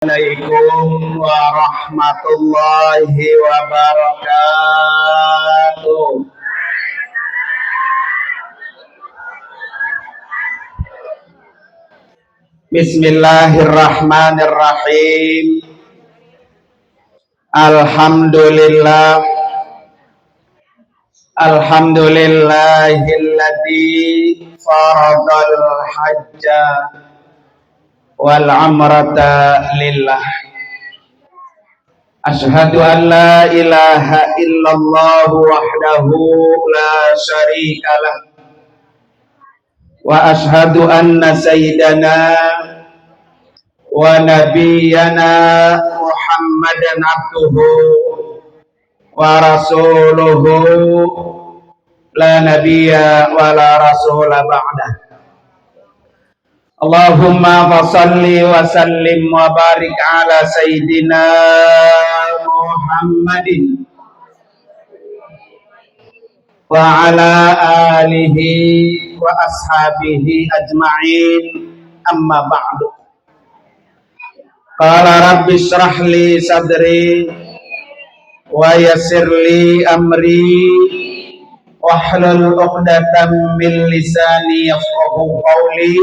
Assalamualaikum warahmatullahi wabarakatuh. Bismillahirrahmanirrahim. Alhamdulillah. Alhamdulillahilladzi faradal hajja wal umrata lillah. Ashhadu an la ilaha illallah wahdahu la syarikalah wa ashhadu anna sayyidana wa nabiyyana Muhammadan abduhu wa rasuluhu la nabiyya wa la rasula ba'dah. Allahumma fasalli wa sallim wa barik ala sayyidina Muhammadin wa ala alihi wa ashabihi ajma'in, amma ba'du. Qala rabbi shrah li sadri wa yassir li amri wahlul 'uqdatam min lisani yafqahu qawli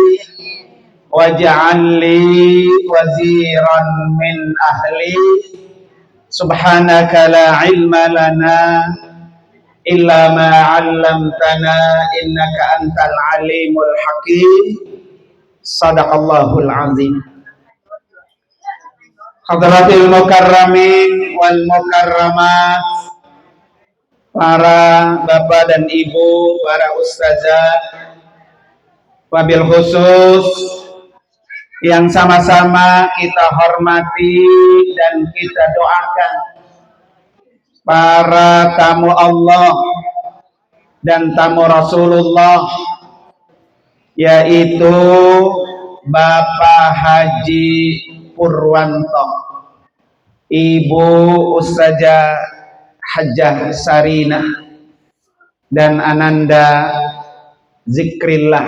waj'al li waziran min ahli subhanaka la ilma lana illa ma 'allamtana innaka antal alimul hakim. Shadaqallahul azim. Hadratil mukarramin wal mukarramat, para bapak dan ibu, para ustazah, wabil khusus yang sama-sama kita hormati dan kita doakan para tamu Allah dan tamu Rasulullah, yaitu Bapak Haji Purwanto, Ibu Ustazah Hajjah Sarinah, dan Ananda Zikrillah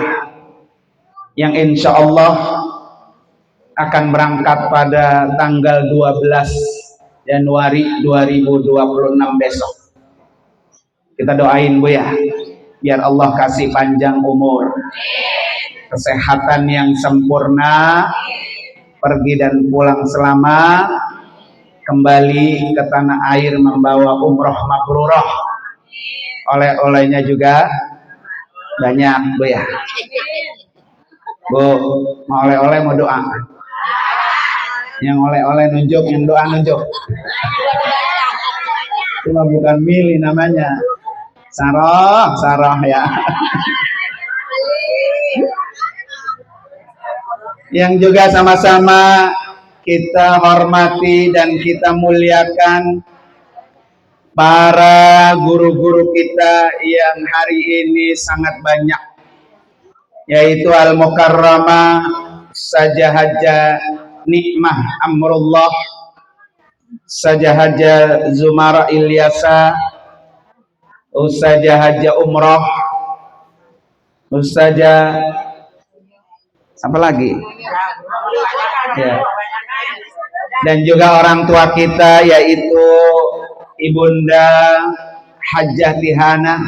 yang insya Allah akan berangkat pada tanggal 12 Januari 2026 besok. Kita doain Bu ya, biar Allah kasih panjang umur, kesehatan yang sempurna, pergi dan pulang selamat, kembali ke tanah air membawa umroh mabrurah. Oleh-olehnya juga banyak Bu ya. Bu, mau oleh-oleh mau doa? Yang oleh-oleh nunjuk, yang doa nunjuk. Cuma bukan milih namanya. Sarah ya. Yang juga sama-sama kita hormati dan kita muliakan para guru-guru kita yang hari ini sangat banyak, yaitu Al-Mukarramah Ustazah Hajjah Nikmah Amrullah, Ustazah Hajjah Zumara Ilyasa, Ustazah Hajjah Umroh, Ustazah apa lagi? Ya. Dan juga orang tua kita, yaitu Ibunda Hajjah Tihana,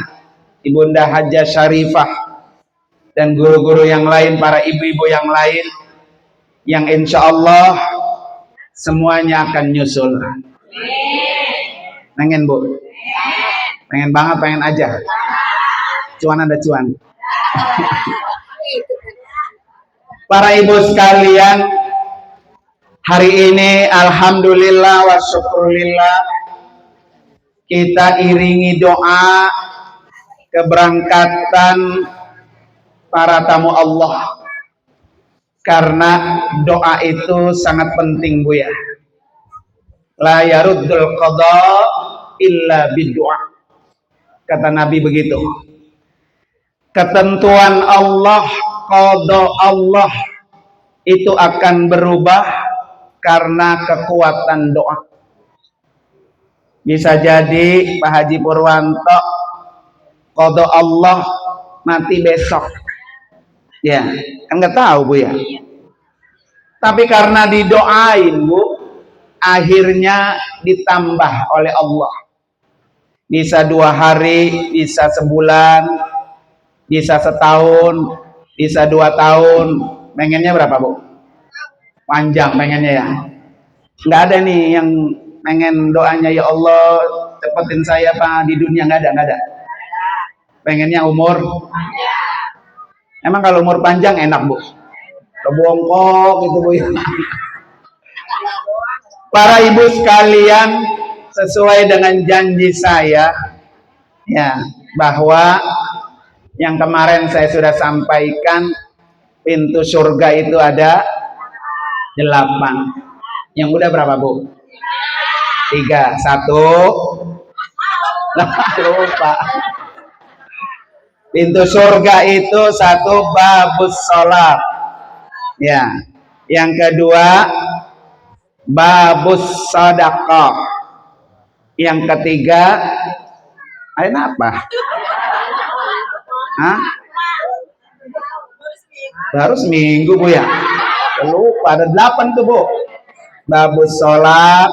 Ibunda Hajjah Syarifah, dan guru-guru yang lain, para ibu-ibu yang lain, yang insya Allah semuanya akan nyusul. Pengen Bu? Pengen banget, pengen aja. Cuan ada cuan. Para ibu sekalian, hari ini alhamdulillah wa syukurillah kita iringi doa keberangkatan para tamu Allah, karena doa itu sangat penting Bu ya. La yaruddul qada illa biddu'a, kata Nabi begitu. Ketentuan Allah, qada Allah itu akan berubah karena kekuatan doa. Bisa jadi Pak Haji Purwanto qada Allah mati besok, ya kan nggak tahu Bu ya. Tapi karena didoain, Bu, akhirnya ditambah oleh Allah. Bisa 2 hari, bisa sebulan, bisa setahun, bisa 2 tahun. Pengennya berapa, Bu? Panjang pengennya ya. Nggak ada nih yang pengen doanya, ya Allah cepetin saya Pak di dunia, nggak ada. Pengennya umur. Emang kalau umur panjang enak, Bu? Kebongkok gitu, Bu. Para ibu sekalian, sesuai dengan janji saya ya, bahwa yang kemarin saya sudah sampaikan, pintu surga itu ada 8. Yang udah berapa, Bu? 3. 1. Lupa. Pintu surga itu 1, babus sholat. Ya. Yang kedua, babus sedekah. Yang ketiga, apa? Hah? Baru seminggu, Bu ya? Lupa, ada 8 tuh, Bu. Babus sholat,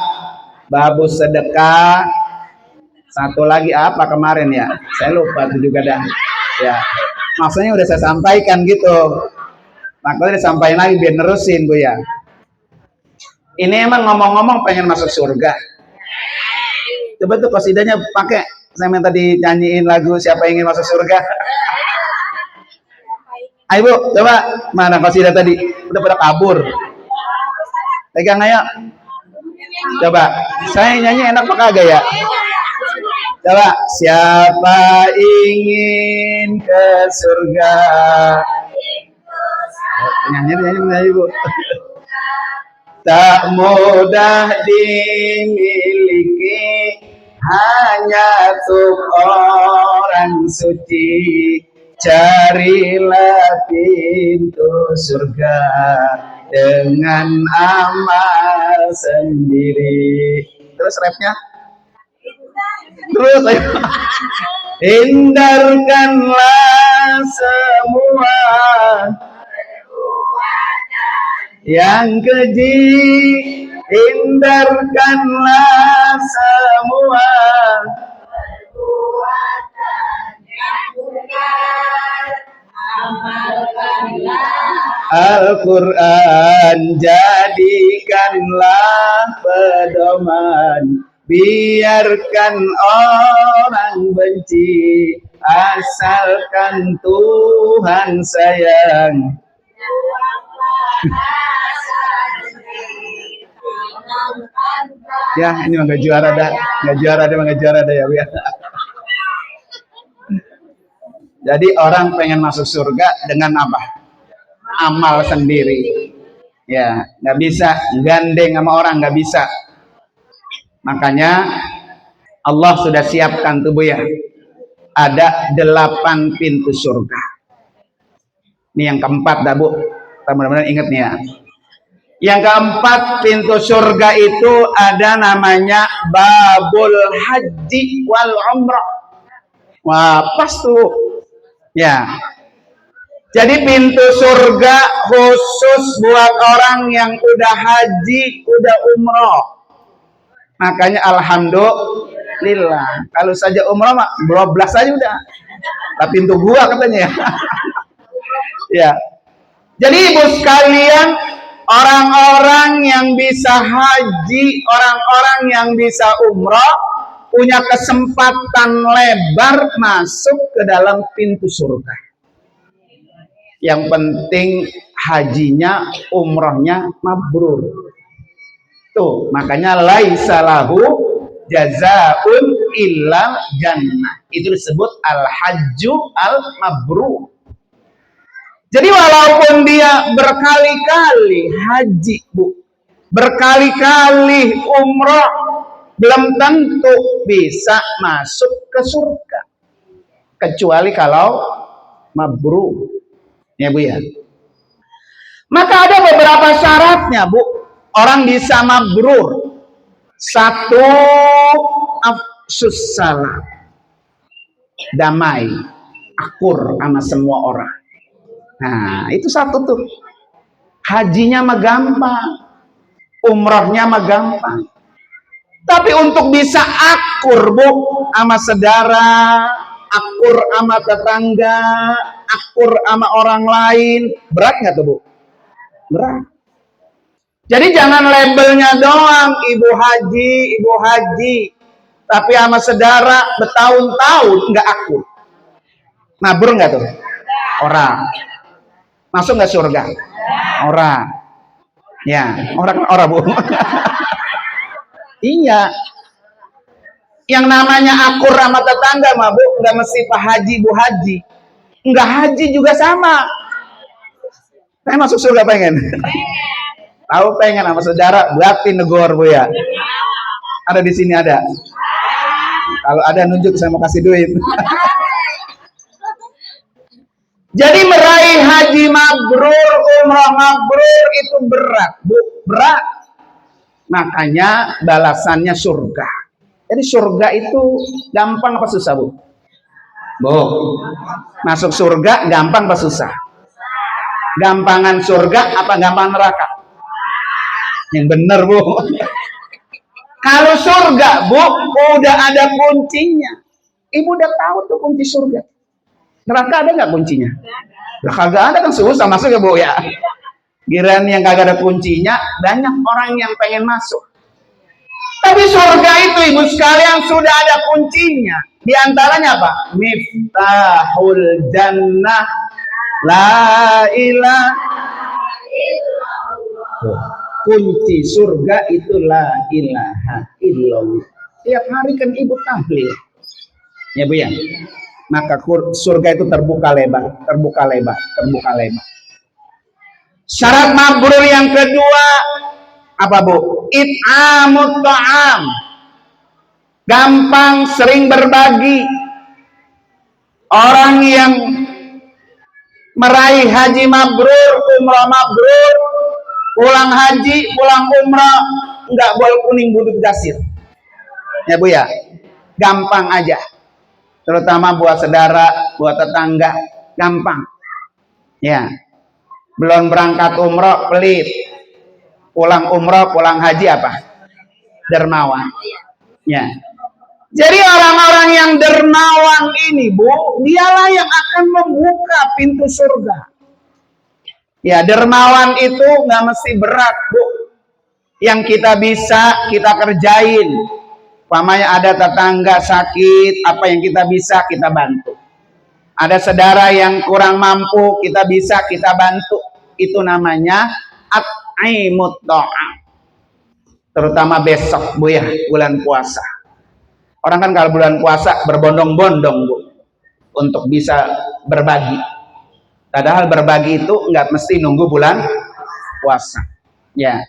babus sedekah, 1 lagi apa kemarin ya? Saya lupa itu juga dah. Ya, maksudnya udah saya sampaikan gitu. Makanya disampaikan lagi biar nerusin, Bu ya. Ini emang ngomong-ngomong pengen masuk surga. Coba tuh qasidahnya pakai. Saya minta dinyanyiin lagu siapa ingin masuk surga. Ayo, Bu, coba mana qasidah tadi? Udah pada kabur. Pegang ayo. Coba, saya nyanyi enak apa kagak ya? Coba, siapa ingin ke surga? Nyanyi, Bu. Tak mudah dimiliki, hanya untuk orang suci. Carilah pintu surga dengan amal sendiri. Terus rapnya? Terus ayo. Hindarkanlah semua yang keji, hindarkanlah semua Al-Quran jadikanlah pedoman, biarkan orang benci, asalkan Tuhan sayang. Ya, ini mah nggak juara dah ya, Bu ya. Jadi orang pengen masuk surga dengan apa? Amal sendiri. Ya, nggak bisa gandeng sama orang, nggak bisa. Makanya Allah sudah siapkan tuh, Bu ya. Ada 8 pintu surga. Ini yang keempat dah, Bu. Mudah-mudahan ingat nih ya. Yang keempat pintu surga itu ada namanya babul haji wal umrah. Wah, pas tuh. Ya. Jadi pintu surga khusus buat orang yang udah haji, udah umroh. Makanya alhamdulillah. Kalau saja umroh mah 12 aja udah. Tapi pintu gua katanya ya. Ya. Jadi ibu sekalian, orang-orang yang bisa haji, orang-orang yang bisa umroh, punya kesempatan lebar masuk ke dalam pintu surga. Yang penting hajinya, umrohnya mabrur. Tuh, makanya laisa lahu jazaun illal jannah. Itu disebut al-hajju al-mabrur. Jadi walaupun dia berkali-kali haji, Bu, berkali-kali umroh, belum tentu bisa masuk ke surga. Kecuali kalau mabrur. Ya, Bu ya. Maka ada beberapa syaratnya, Bu. Orang bisa mabrur. 1, afsus salam. Damai, akur sama semua orang. Nah, itu 1 tuh. Hajinya mah gampang, umrohnya mah gampang. Tapi untuk bisa akur, Bu, sama saudara, akur sama tetangga, akur sama orang lain, berat nggak tuh, Bu? Berat. Jadi jangan labelnya doang ibu haji, tapi sama saudara bertahun-tahun nggak akur. Nabur nggak tuh? Orang. Masuk nggak surga? Orang. Ya, orang kan orang, Bu. Iya. Yang namanya akur sama tetangga mah, Bu, nggak mesti Pak Haji, Bu Haji. Nggak haji juga sama. Saya masuk surga pengen. Tahu pengen sama saudara, berarti negor, Bu ya. Ada di sini ada. Kalau ada nunjuk, saya mau kasih duit. Jadi meraih haji mabrur, umrah mabrur itu berat, Bu, berat. Makanya balasannya surga. Jadi surga itu gampang apa susah, Bu? Bu, masuk surga gampang apa susah? Gampangan surga apa gampang neraka? Yang bener, Bu. Kalau surga, Bu, udah ada kuncinya. Ibu udah tahu tuh kunci surga. Neraka ada nggak kuncinya? Lah kagak ada, kan susah masuk ya, Bu ya. Giliran yang kagak ada kuncinya, banyak orang yang pengen masuk. Tapi surga itu, Ibu sekalian, sudah ada kuncinya. Di antaranya apa? Miftahul jannah la ilaha illallah. Kunci surga itu la ilaha illallah. Tiap hari kan Ibu tahlil. Ya, Bu ya. Maka surga itu terbuka lebar, terbuka lebar, terbuka lebar. Syarat mabrur yang kedua apa, Bu? It'amut ta'am. Gampang, sering berbagi. Orang yang meraih haji mabrur, umrah mabrur, pulang haji, pulang umrah, enggak boleh kuning budut gasir. Ya, Bu ya. Gampang aja. Terutama buat saudara, buat tetangga, gampang. Ya. Belum berangkat umroh, pelit. Pulang umroh, pulang haji apa? Dermawan. Ya. Jadi orang-orang yang dermawan ini, Bu, dialah yang akan membuka pintu surga. Ya, dermawan itu nggak mesti berat, Bu. Yang kita bisa, kita kerjain. Umpamanya ada tetangga sakit, apa yang kita bisa, kita bantu. Ada saudara yang kurang mampu, kita bisa, kita bantu. Itu namanya at'imut ta'am. Terutama besok, Bu ya, bulan puasa. Orang kan kalau bulan puasa berbondong-bondong, Bu, untuk bisa berbagi. Padahal berbagi itu nggak mesti nunggu bulan puasa. Ya.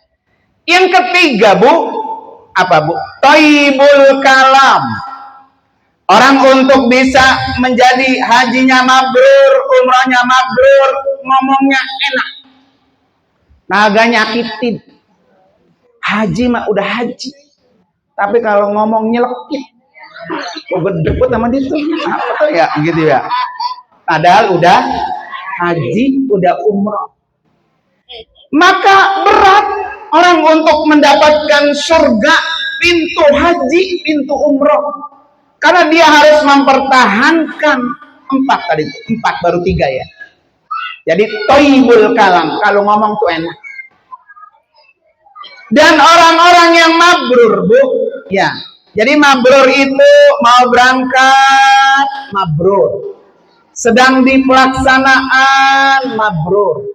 Yang ketiga, Bu, apa, Bu? Thayyibul kalam. Orang untuk bisa menjadi hajinya mabrur, umrahnya mabrur, ngomongnya enak. Kagak nyakitin. Haji mah udah haji. Tapi kalau ngomong nyelekit, gedebut sama dia tuh. Apa tuh ya, gitu ya. Padahal udah haji, udah umrah. Maka berat orang untuk mendapatkan surga, pintu haji, pintu umrah. Karena dia harus mempertahankan 4 tadi, 4 baru 3 ya. Jadi thayyibul kalam, kalau ngomong tuh enak. Dan orang-orang yang mabrur, Bu, ya. Jadi mabrur itu mau berangkat, mabrur. Sedang di pelaksanaan, mabrur.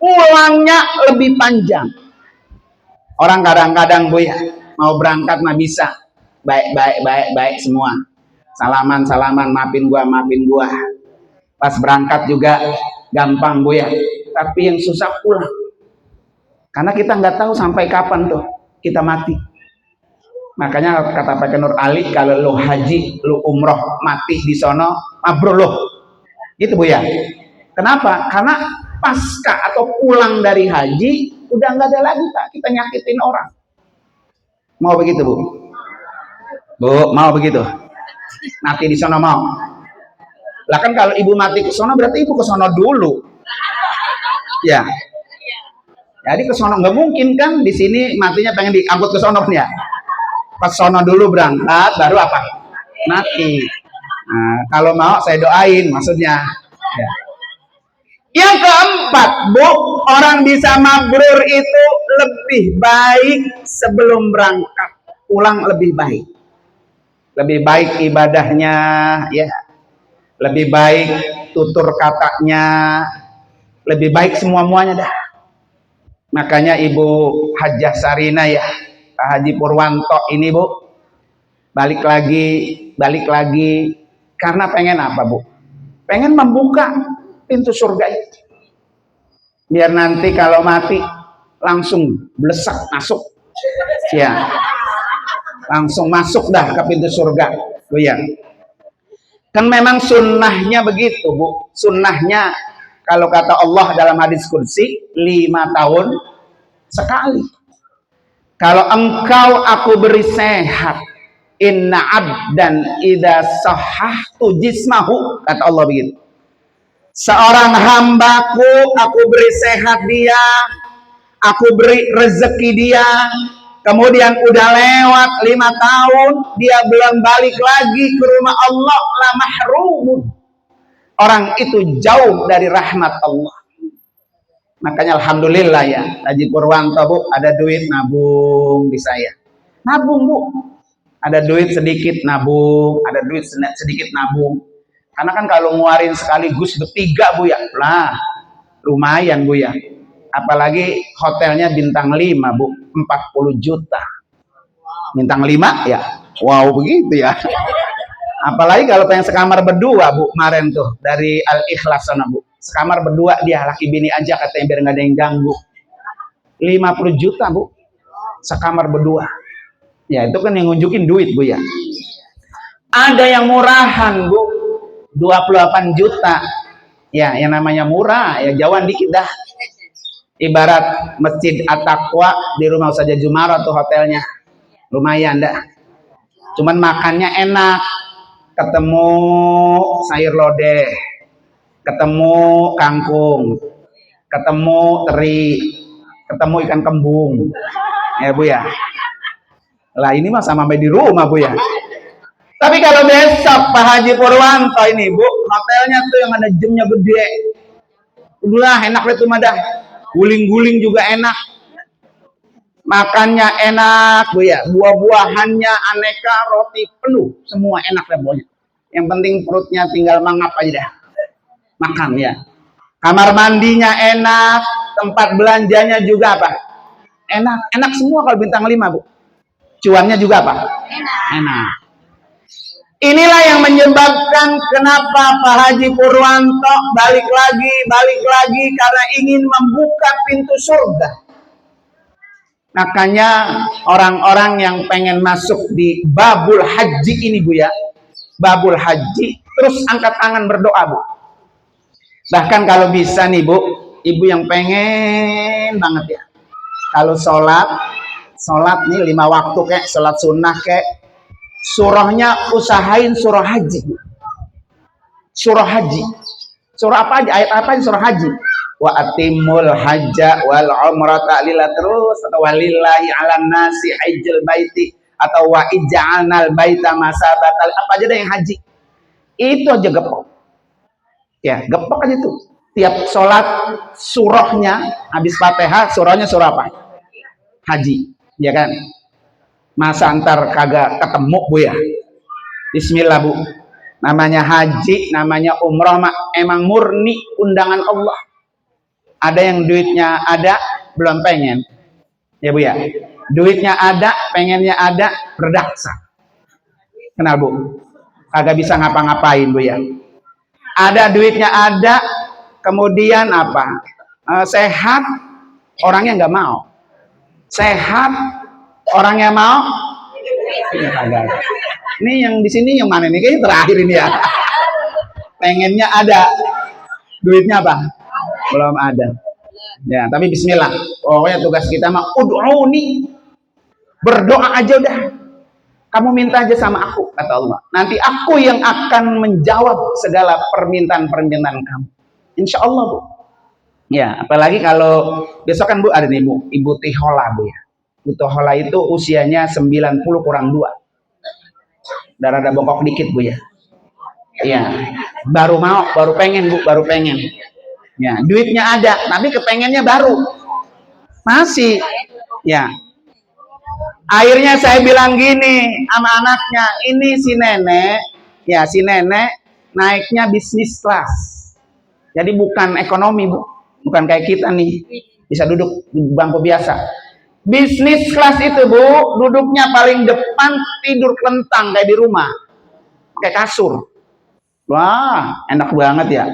Pulangnya lebih panjang. Orang kadang-kadang, Bu ya, mau berangkat mah bisa. Baik semua. Salaman, maafin gua. Pas berangkat juga gampang, Bu ya. Tapi yang susah pulang. Karena kita nggak tahu sampai kapan tuh kita mati. Makanya kata Pak Nur Ali, kalau lo haji, lo umroh, mati di sono, mabrur lo. Gitu, Bu ya. Kenapa? Karena pasca atau pulang dari haji, udah nggak ada lagi, Pak, kita nyakitin orang. Mau begitu, Bu? Bu, mau begitu? Mati di sono mau? Lah kan kalau ibu mati ke sono, berarti ibu ke sono dulu. Ya. Jadi ke sono nggak mungkin kan, di sini matinya pengen diangkut ke sono ya. Pas sono dulu berangkat, baru apa? Mati. Nah, kalau mau saya doain maksudnya. Ya. Yang keempat, Bu, orang bisa mabrur itu lebih baik sebelum berangkat, pulang lebih baik. Lebih baik ibadahnya, ya. Lebih baik tutur katanya, lebih baik semua-muanya dah. Makanya Ibu Hajjah Sarina ya, Pak Haji Purwanto ini Bu, balik lagi karena pengen apa Bu? Pengen membuka pintu surga itu. Biar nanti kalau mati langsung blesak masuk. Ya. Langsung masuk dah ke pintu surga. Bu ya. Kan memang sunnahnya begitu Bu. Sunnahnya kalau kata Allah dalam hadis kursi 5 tahun sekali. Kalau engkau aku beri sehat, inna abdan idza sahhahtu jismahu, kata Allah begitu. Seorang hambaku aku beri sehat dia, aku beri rezeki dia, kemudian udah lewat 5 tahun dia belum balik lagi ke rumah Allah, la mahrumun. Orang itu jauh dari rahmat Allah. Makanya alhamdulillah ya, Haji Purwanto Bu, ada duit nabung di saya. Nabung Bu. Ada duit sedikit nabung, ada duit sedikit nabung. Karena kan kalau nguarin sekaligus bertiga Bu ya, lah lumayan Bu ya. Apalagi hotelnya bintang 5 Bu, 40 juta. Bintang 5 ya, wow begitu ya. Apalagi kalau pengen sekamar berdua Bu, kemarin tuh dari Al-Ikhlas sana Bu. Sekamar berdua dia, laki bini aja katanya biar nggak ada yang ganggu. 50 juta Bu, sekamar berdua. Ya itu kan yang ngunjukin duit Bu ya. Ada yang murahan Bu, 28 juta. Ya yang namanya murah, ya jauhan dikit dah. Ibarat Masjid At-Taqwa di Rumah Saja Jumarat tuh hotelnya. Lumayan dah. Cuman makannya enak. Ketemu sayur lodeh, ketemu kangkung, ketemu teri, ketemu ikan kembung, ya Bu ya. Lah ini mah sama di rumah Bu ya. Tapi kalau besok Pak Haji Purwanto ini Bu, hotelnya tuh yang ada jamnya gede, udah enak itu mah dah. Guling-guling juga enak, makannya enak Bu ya, buah-buahannya aneka, roti penuh, semua enak deh pokoknya. Yang penting perutnya tinggal mangap aja dah, makan ya. Kamar mandinya enak, tempat belanjanya juga apa? Enak, enak semua kalau bintang 5 Bu. Cuannya juga apa? Enak. Inilah yang menyebabkan kenapa Pak Haji Purwanto balik lagi karena ingin membuka pintu surga. Makanya orang-orang yang pengen masuk di babul haji ini Bu ya, babul haji, terus angkat tangan berdoa Bu. Bahkan kalau bisa nih Bu, ibu yang pengen banget ya, kalau sholat nih 5 waktu kayak sholat sunnah kayak, surahnya usahain surah haji. Surah haji, surah apa aja, ayat apa aja surah haji. Wa atimul hajja wal umrata lillah, terus atau walillahi 'alan nasi hajjul baiti, atau wa ij'alnal baita masabatal, apa aja deh yang haji. Itu aja gepok. Ya, gepok aja tuh. Tiap sholat surahnya habis Fatihah, surahnya surah apa? Haji, ya kan? Masa antar kagak ketemu Bu ya. Bismillah Bu. Namanya haji, namanya umroh emang murni undangan Allah. Ada yang duitnya ada, belum pengen. Ya Bu ya. Duitnya ada, pengennya ada, berdaksa. Kenal Bu? Kagak bisa ngapa-ngapain Bu ya. Ada duitnya ada, kemudian apa? Sehat, orangnya nggak mau. Sehat, orangnya mau. Ini yang di sini yang mana nih? Kayaknya terakhir ini ya. Pengennya ada, duitnya apa? Belum ada. Ya, tapi bismillah. Pokoknya tugas kita mah ud'uni. Berdoa aja udah. Kamu minta aja sama aku, kata Allah. Nanti aku yang akan menjawab segala permintaan-permintaan kamu. Insya Allah Bu. Ya, apalagi kalau besok kan Bu ada nih Bu, Ibu Tihola Bu ya. Ibu Tihola itu usianya 90 kurang 2. Udah rada bongkok dikit Bu ya. Iya, baru pengen Bu, baru pengen. Ya, duitnya ada, tapi kepengennya baru. Masih. Ya. Akhirnya saya bilang gini sama anaknya, ini si nenek naiknya bisnis kelas. Jadi bukan ekonomi Bu, bukan kayak kita nih bisa duduk di bangku biasa. Bisnis kelas itu Bu, duduknya paling depan, tidur kelentang kayak di rumah, pakai kasur. Wah, enak banget ya.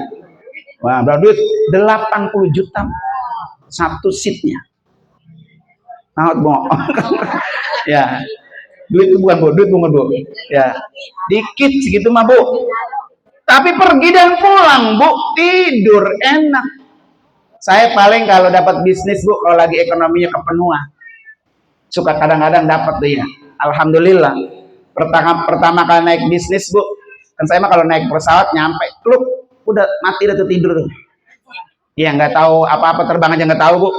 Wah, berapa duit? 80 juta satu seatnya. Sangat Bu. Ya, duit itu bukan Bu, duit bukan Bu. Ya, dikit segitu mah Bu. Tapi pergi dan pulang Bu, tidur enak. Saya paling kalau dapat bisnis Bu, kalau lagi ekonominya kepenuhan, suka kadang-kadang dapat tuh ya. Alhamdulillah. Pertama kali naik bisnis Bu, kan saya mah kalau naik pesawat nyampe, klub, udah mati udah tidur tuh. Iya nggak tahu apa-apa, terbang aja nggak tahu Bu,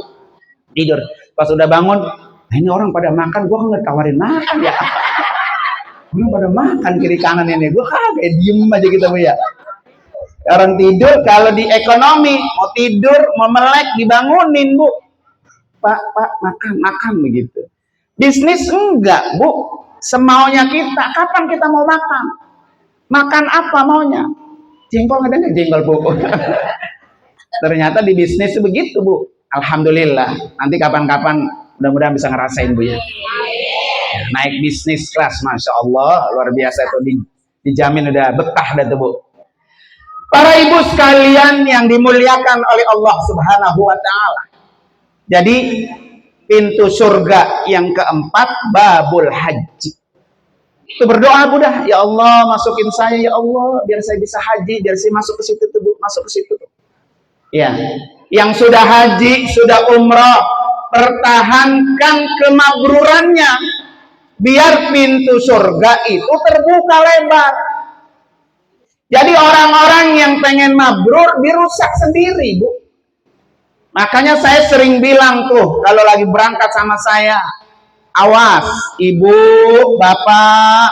tidur. Pas udah bangun, nah ini orang pada makan, gua nggak tawarin makan ya. Orang pada makan kiri kanan ini, gua kagak diem aja gitu Bu ya. Orang tidur kalau di ekonomi mau tidur mau melek dibangunin Bu, Pak makan begitu. Bisnis enggak Bu, semaunya kita. Kapan kita mau makan? Makan apa maunya? Jengkol ada nggak jengkol Bu? Ternyata di bisnis begitu Bu. Alhamdulillah. Nanti kapan-kapan mudah-mudahan bisa ngerasain Bu ya. Naik bisnis kelas, masya Allah, luar biasa itu, dijamin udah betah dah tuh Bu. Para ibu sekalian yang dimuliakan oleh Allah Subhanahu wa Ta'ala. Jadi pintu surga yang keempat, babul haji. Itu berdoa Bu dah, ya Allah masukin saya ya Allah, biar saya bisa haji, biar saya masuk ke situ tuh Bu, masuk ke situ tuh. Ya, yang sudah haji, sudah umrah, pertahankan kemabrurannya, biar pintu surga itu terbuka lebar. Jadi orang-orang yang pengen mabrur dirusak sendiri Bu. Makanya saya sering bilang tuh kalau lagi berangkat sama saya, awas ibu, bapak,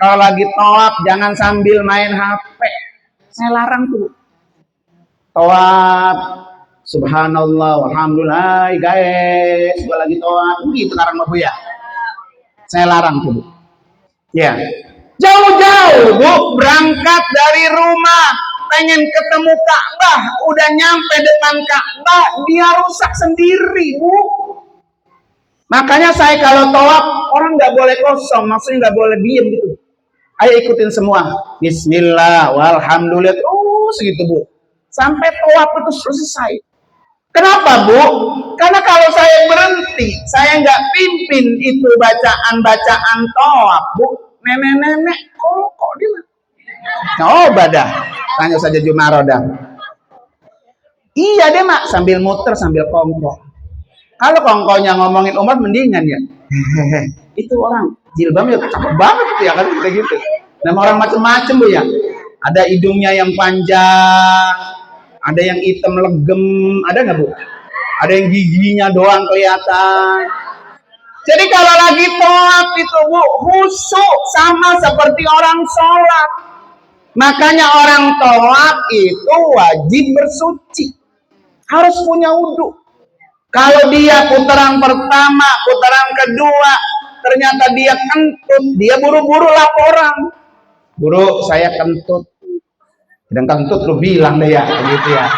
kalau lagi tawaf jangan sambil main HP. Saya larang tuh. Tawaf, subhanallah, alhamdulillah, guys, gua lagi tawaf, gitu larang Bu ya. Saya larang tuh Bu. Ya. Jauh-jauh Bu, berangkat dari rumah, pengen ketemu Ka'bah, udah nyampe depan Ka'bah, dia rusak sendiri Bu. Makanya saya kalau tawaf, orang nggak boleh kosong, maksudnya nggak boleh diem gitu. Ayo ikutin semua. Bismillah, walhamdulillah, terus gitu Bu. Sampai tawaf itu selesai. Kenapa Bu? Karena kalau saya berhenti, saya nggak pimpin itu bacaan-bacaan tawaf Bu. Nenek-nenek kok dia coba dah tanya saja Jumaro dah. Iya deh mak, sambil muter sambil kongko. Kalau kongkonya ngomongin umat mendingan ya. Itu orang jilbabnya cakep banget tuh ya kan kayak gitu. Nama orang macem-macem Bu ya. Ada hidungnya yang panjang, ada yang hitam legem, ada nggak Bu? Ada yang giginya doang kelihatan. Jadi kalau lagi tawaf itu Bu, khusyuk sama seperti orang sholat. Makanya orang tawaf itu wajib bersuci. Harus punya wudhu. Kalau dia putaran pertama, putaran kedua, ternyata dia kentut, dia buru-buru laporan. Guru, saya kentut. Dan kentut lu bilang deh ya, begitu ya.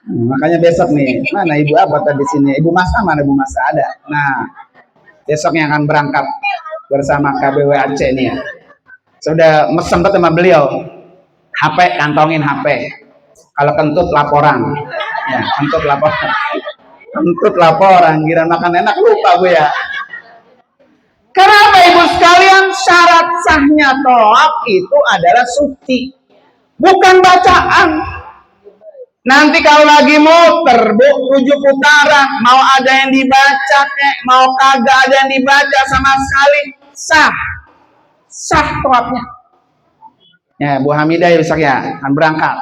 Makanya besok nih, mana Ibu apa tadi sini? Ibu Masa mana Ibu Masa ada? Nah, besok yang akan berangkat bersama KBWAC nih ya. Sudah mesen sama beliau. HP, kantongin HP. Kalau kentut laporan. Ya, kentut laporan. Kentut laporan, kira makan enak lupa Bu ya. Kenapa Ibu sekalian? Syarat sahnya tawaf itu adalah suci. Bukan bacaan. Nanti kalau lagi muter Bu, 7 putaran, mau ada yang dibaca mau kagak ada yang dibaca sama sekali, sah tawafnya. Ya Bu Hamidah ya besok ya akan berangkat.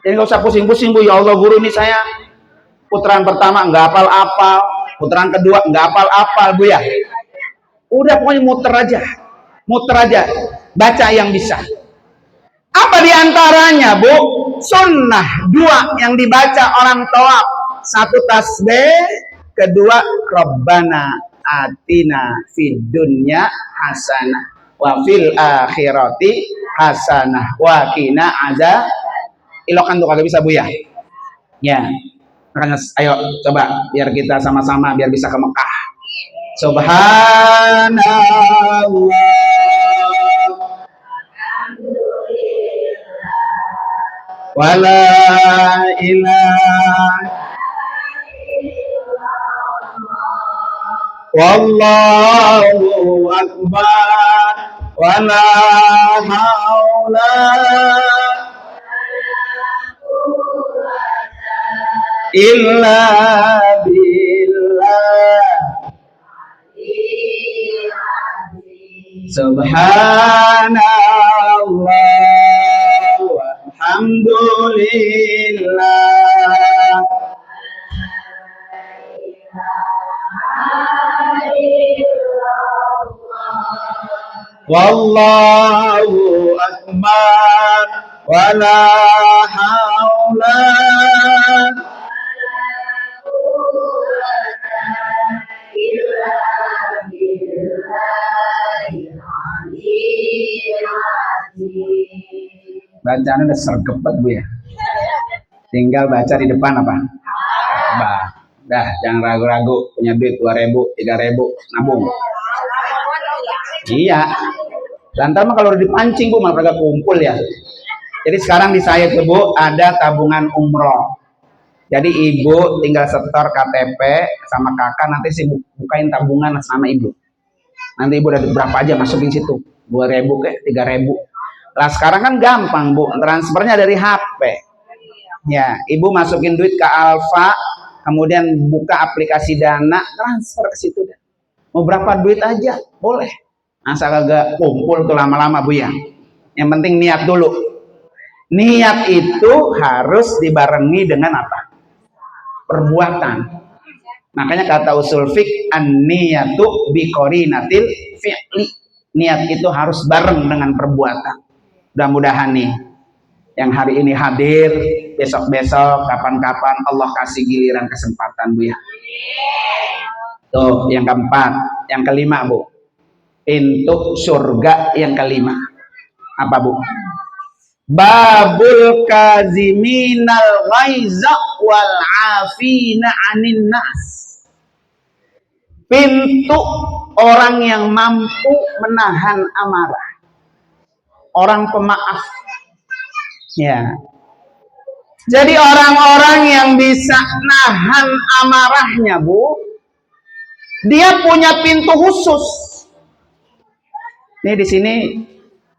Jadi nggak usah pusing-pusing Bu. Ya Allah guru, ini saya putaran pertama nggak hafal-hafal, putaran kedua nggak hafal-hafal Bu ya. Udah pokoknya muter aja, baca yang bisa. Apa diantaranya Bu? Sunnah dua yang dibaca orang tawaf. Satu tasbih, kedua Rabbana atina fid dunya hasanah wa fil akhirati hasanah wa qina azab. Ilokan tuh kagak bisa Bu ya. Ya. Makanya ayo coba biar kita sama-sama biar bisa ke Mekah. Subhanallah wala ilaha wallahu akbar wala haula illa billah. Subhanallah walhamdulillah wallahu akbar wala haula bacaan udah sergepet Bu ya. Tinggal baca di depan apa? Bah, dah jangan ragu-ragu, punya duit 2.000, 3.000 nabung. Iya. Lantar mah kalau udah dipancing Bu malah pada kumpul ya. Jadi sekarang di saya tuh Bu ada tabungan umroh. Jadi ibu tinggal setor KTP sama kakak, nanti sih bukain tabungan sama ibu. Nanti ibu udah berapa aja masukin situ, 2.000 ke 3.000. Lah sekarang kan gampang Bu, transfernya dari HP. Ya, ibu masukin duit ke Alfa, kemudian buka aplikasi Dana, transfer ke situ. Mau berapa duit aja, boleh. Asal kagak kumpul tuh lama-lama Bu ya. Yang penting niat dulu. Niat itu harus dibarengi dengan apa? Perbuatan. Makanya kata usul fiqh, an-niyatu biqorinatil fi'li. Niat itu harus bareng dengan perbuatan. Mudah-mudahan nih yang hari ini hadir, besok-besok, kapan-kapan Allah kasih giliran kesempatan Bu ya. Tuh, yang keempat, yang kelima Bu. Pintu surga yang kelima. Apa Bu? Babul kaziminal ghaiza wal afina 'anin nas. Pintu orang yang mampu menahan amarah. Orang pemaaf. Ya. Jadi orang-orang yang bisa nahan amarahnya, Bu, dia punya pintu khusus. Ini di sini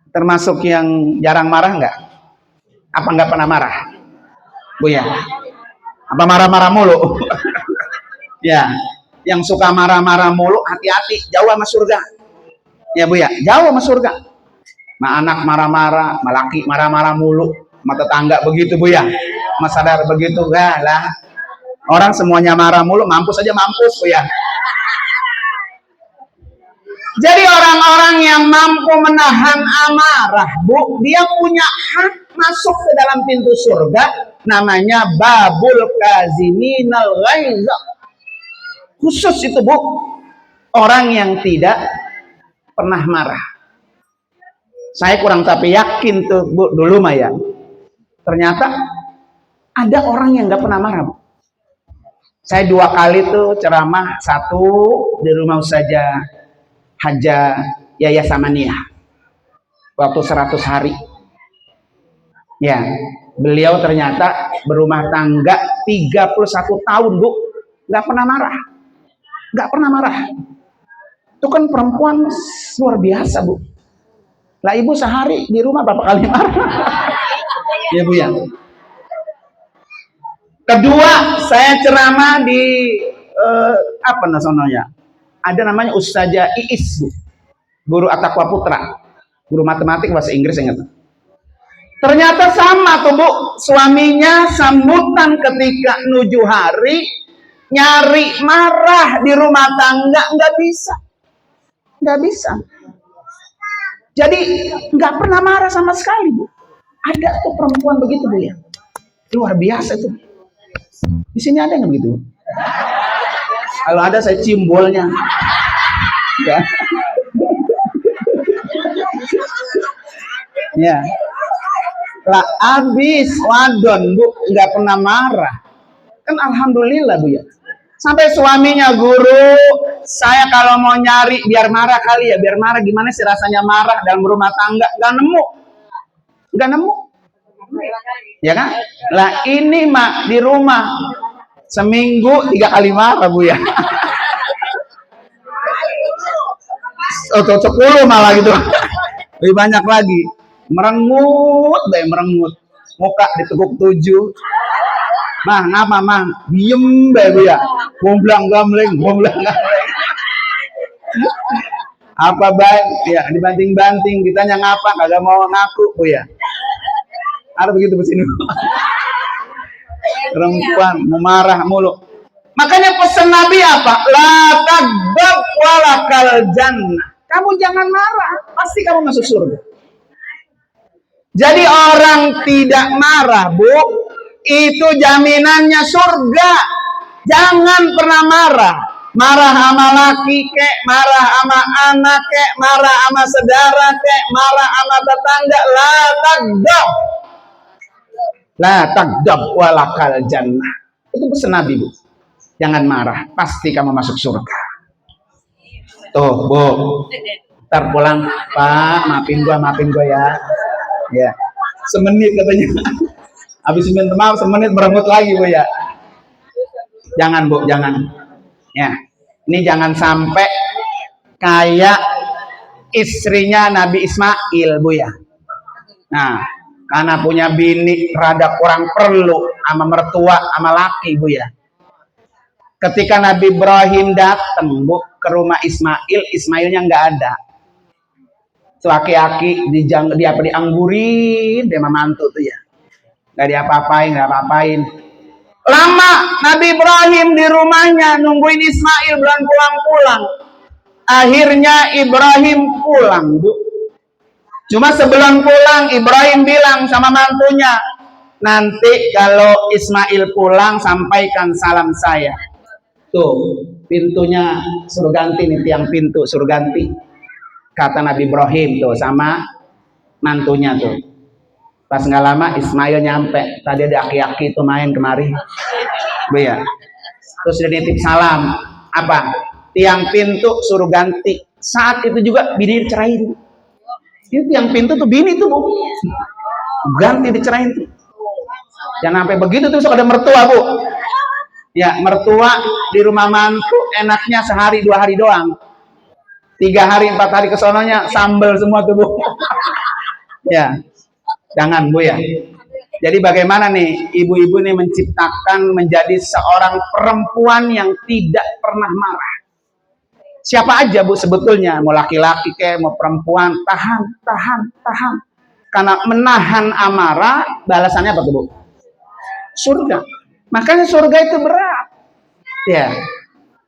termasuk yang jarang marah nggak? Apa nggak pernah marah? Bu ya? Apa marah-marah mulu? Ya, yang suka marah-marah mulu hati-hati, jauh sama surga. Ya Bu ya, jauh sama surga. Nah, anak marah-marah, laki marah-marah mulu, sama tetangga begitu Bu ya. Mas sadar begitu enggak lah. Orang semuanya marah mulu, mampus aja mampus Bu ya. Jadi orang-orang yang mampu menahan amarah, Bu, dia punya hak masuk ke dalam pintu surga, namanya babul kaziminal ghaiza. Khusus itu Bu, orang yang tidak pernah marah. Saya kurang tapi yakin tuh Bu dulu mah ya. Ternyata ada orang yang nggak pernah marah Bu. Saya 2 kali tuh ceramah, satu di rumah Ustazah Haja Yaya Samaniyah waktu 100 hari. Ya, beliau ternyata berumah tangga 31 tahun Bu, nggak pernah marah, nggak pernah marah. Itu kan perempuan luar biasa Bu. Lah ibu sehari di rumah berapa kali marah? Ya Bu ya. Kedua, saya ceramah di apa nasononya? Ada namanya Ustazah Iis Bu, guru Atakwa Putra, guru matematik bahasa Inggris ingat. Ternyata sama tuh Bu, suaminya sambutan ketika nuju hari, nyari marah di rumah tangga nggak bisa. Jadi nggak pernah marah sama sekali Bu. Ada tuh perempuan begitu Bu ya, luar biasa tuh. Di sini ada nggak begitu? Kalau ada saya cium bolnya. Ya. Ya. Lah habis wadon Bu, nggak pernah marah. Kan alhamdulillah Bu ya. Sampai suaminya, guru, saya kalau mau nyari biar marah kali ya, biar marah gimana sih rasanya marah dalam rumah tangga? Nggak nemu. Ya kan? Lah ini mak di rumah seminggu 3 kali marah Bu ya. Oh, 10 malah gitu. Lebih banyak lagi. Merengut. Muka diteguk 7. Mah, ngapa mah? Diem Bu ya. Gomblang gamleng. Apa baik? Ya, dibanting-banting. Ditanya ngapa? Kagak mau ngaku Bu ya. Ada begitu di sini. Perempuan mau marah mulu. Makanya pesan Nabi apa? La taghdab walakal jannah. Kamu jangan marah, pasti kamu masuk surga. Jadi orang tidak marah, Bu, itu jaminannya surga. Jangan pernah marah. Marah sama laki kek, marah sama anak kek, marah sama saudara kek, marah sama tetangga. La taghdab walakal jannah. Itu pesan Nabi Bu. Jangan marah, pasti kamu masuk surga. Tuh Bu, ntar pulang Pak, maafin gua ya. Ya, semenit katanya. Habis minta maaf semenit berebut lagi Bu ya. Jangan Bu, jangan. Ya, ini jangan sampai kayak istrinya Nabi Ismail Bu ya. Nah, karena punya bini rada kurang perlu sama mertua sama laki Bu ya. Ketika Nabi Ibrahim datang Bu ke rumah Ismail, Ismailnya nggak ada. Laki-laki dianggurin dia mantu tuh ya. Nggak diapa-apain. Lama Nabi Ibrahim di rumahnya nungguin Ismail belum pulang. Akhirnya Ibrahim pulang Bu. Cuma sebelum pulang Ibrahim bilang sama mantunya, nanti kalau Ismail pulang sampaikan salam saya. Tuh pintunya Surganti nih, tiang pintu Surganti. Kata Nabi Ibrahim tuh sama mantunya tuh. Pas nggak lama Ismail nyampe. Tadi ada aki-aki tuh main kemari. Bu ya. Terus dia nitip salam. Apa? Tiang pintu Surganti. Saat itu juga bini dicerain. Itu tiang pintu tuh bini tuh Bu. Ganti dicerain tuh. Jangan sampai begitu tuh ada mertua Bu. Ya, mertua di rumah mantu enaknya sehari 2 hari doang. 3 hari 4 hari kesononya sambel semua tuh Bu. Ya, jangan Bu ya. Jadi bagaimana nih ibu-ibu nih menciptakan menjadi seorang perempuan yang tidak pernah marah. Siapa aja Bu sebetulnya, mau laki-laki kayak mau perempuan, tahan. Karena menahan amarah balasannya apa tuh Bu? Surga. Makanya surga itu berat. Ya.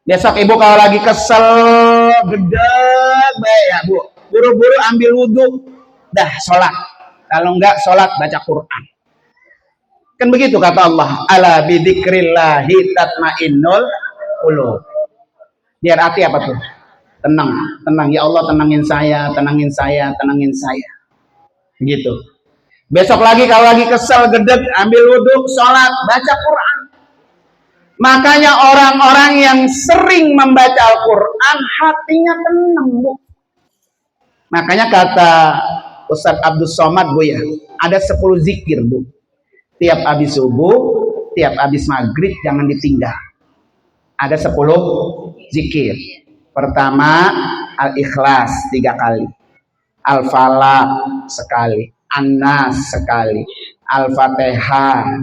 Besok ibu kalau lagi kesel, gedeg, ya Bu, buru-buru ambil wudhu, dah sholat. Kalau enggak sholat baca Quran. Kan begitu kata Allah. Ala bidzikrillahi tatmainnul qulub. Biar hati apa tuh? Tenang. Ya Allah tenangin saya. Gitu. Besok lagi kalau lagi kesel, gedeg, ambil wudhu, sholat, baca Quran. Makanya orang-orang yang sering membaca Al-Quran hatinya tenang Bu. Makanya kata Ustaz Abdul Somad Bu ya, ada 10 zikir Bu. Tiap habis subuh, tiap habis maghrib jangan ditinggal. Ada 10 zikir. Pertama Al-Ikhlas 3 kali, Al-Falaq sekali, An-Nas sekali, Al-Fatihah,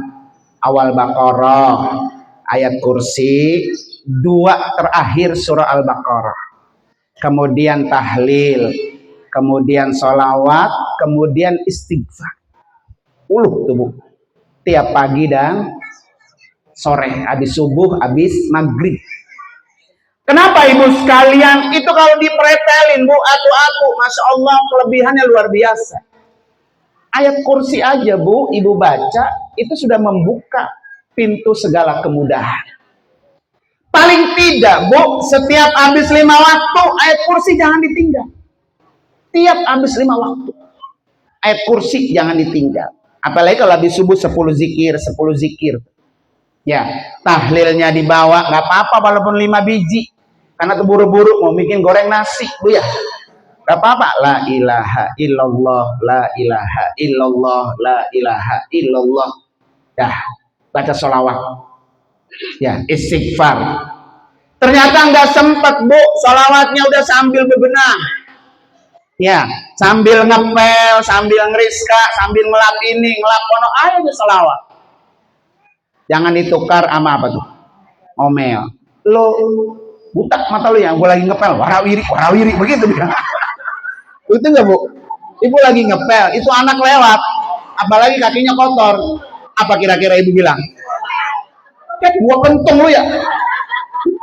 awal Baqarah, ayat kursi, 2 terakhir surah Al-Baqarah. Kemudian tahlil, kemudian sholawat, kemudian istighfar. 10 tuh Bu. Tiap pagi dan sore, habis subuh, habis maghrib. Kenapa ibu sekalian? Itu kalau dipretelin Bu, atu-atu, Masya Allah kelebihannya luar biasa. Ayat kursi aja Bu, ibu baca, itu sudah membuka pintu segala kemudahan. Paling tidak Bu, setiap habis 5 waktu, ayat kursi jangan ditinggal. Tiap habis 5 waktu, ayat kursi jangan ditinggal. Apalagi kalau habis subuh 10 zikir, 10 zikir. Ya, tahlilnya dibawa, nggak apa-apa walaupun 5 biji. Karena keburu-buru mau bikin goreng nasi, Bu ya. Gak apa-apa. La ilaha illallah, la ilaha illallah, la ilaha illallah. Dah, baca sholawat. Ya, istighfar. Ternyata nggak sempet Bu, sholawatnya udah sambil bebenah. Ya, sambil ngepel, sambil ngeriska, sambil ngelap ini, ngelap kono, ayo aja sholawat. Jangan ditukar sama apa tuh? Omel. Lo butak mata lu ya, gue lagi ngepel, warawiri, warawiri, begitu dia. Itu enggak Bu? Ibu lagi ngepel, itu anak lewat, apalagi kakinya kotor. Apa kira-kira ibu bilang? Kan gua kentung lu ya.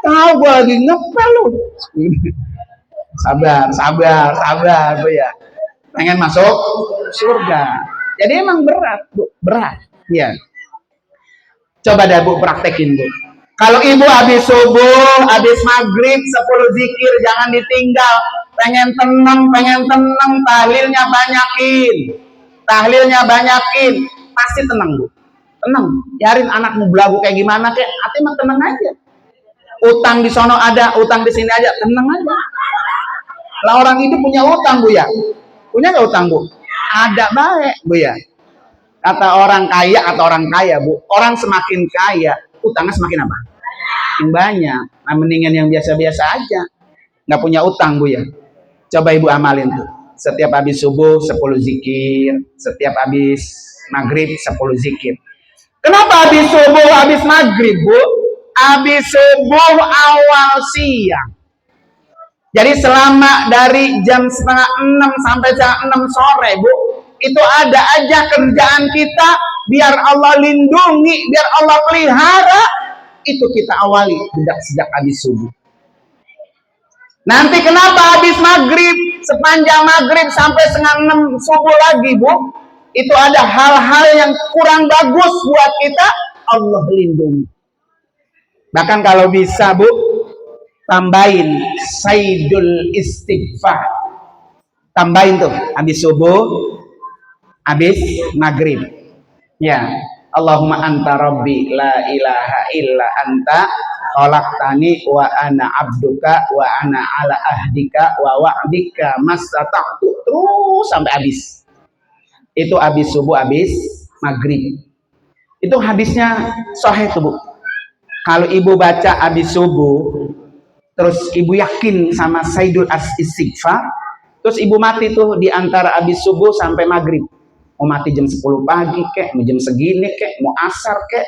Tahu gua lagi ngepel lu. Sabar, sabar, sabar Bu ya. Pengen masuk surga. Jadi emang berat Bu, berat. Ya. Coba deh Bu praktekin Bu. Kalau ibu habis subuh, habis maghrib 10 zikir jangan ditinggal. Pengen tenang, tahlilnya banyakin. Tahlilnya banyakin, pasti tenang Bu. Tenang. Biarin anakmu belagu kayak gimana kek, hati mah tenang aja. Utang di sono ada, utang di sini aja, tenang aja. Lah orang itu punya utang Bu ya. Punya nggak utang Bu? Ada baik Bu ya. Kata orang kaya Bu, orang semakin kaya, utangnya semakin apa? Semakin banyak. Nah, mendingan yang biasa-biasa aja. Nggak punya utang Bu ya. Coba ibu amalin tuh. Setiap habis subuh 10 zikir, setiap habis maghrib 10 zikir. Kenapa habis subuh, habis maghrib Bu? Habis subuh awal siang. Jadi selama dari jam 5:30 sampai jam 6 sore Bu, itu ada aja kerjaan kita biar Allah lindungi, biar Allah pelihara. Itu kita awali sejak habis subuh. Nanti kenapa habis maghrib, sepanjang maghrib sampai 5:30 subuh lagi Bu, itu ada hal-hal yang kurang bagus buat kita, Allah lindungi. Bahkan kalau bisa Bu, tambahin sayyidul istighfar. Tambahin tuh, habis subuh, habis maghrib. Ya, Allahumma anta rabbi la ilaha illa anta khalaqtani wa ana abduka wa ana ala ahdika wa wa'dika mastata'tu, terus sampai habis. Itu habis subuh, habis maghrib. Itu hadisnya sahih tuh Bu. Kalau ibu baca habis subuh, terus ibu yakin sama sayyidul istighfar, terus ibu mati tuh di antara habis subuh sampai maghrib. Mau mati jam 10 pagi kek, mau jam segini kek, mau asar kek,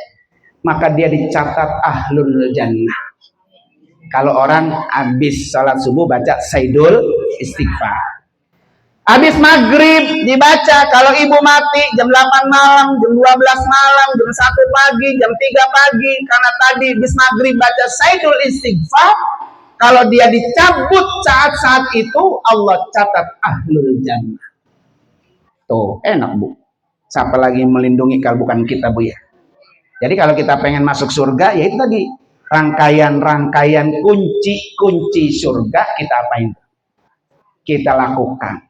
maka dia dicatat ahlul jannah. Kalau orang habis salat subuh baca sayyidul istighfar. Habis maghrib dibaca, kalau ibu mati jam 8 malam, jam 12 malam, jam 1 pagi, jam 3 pagi, karena tadi habis maghrib baca sayyidul istighfar, kalau dia dicabut saat-saat itu, Allah catat ahlul jannah. Tuh, enak Bu. Siapa lagi melindungi kalau bukan kita Bu ya. Jadi kalau kita pengen masuk surga, ya itu tadi rangkaian-rangkaian kunci-kunci surga kita apain? Kita lakukan.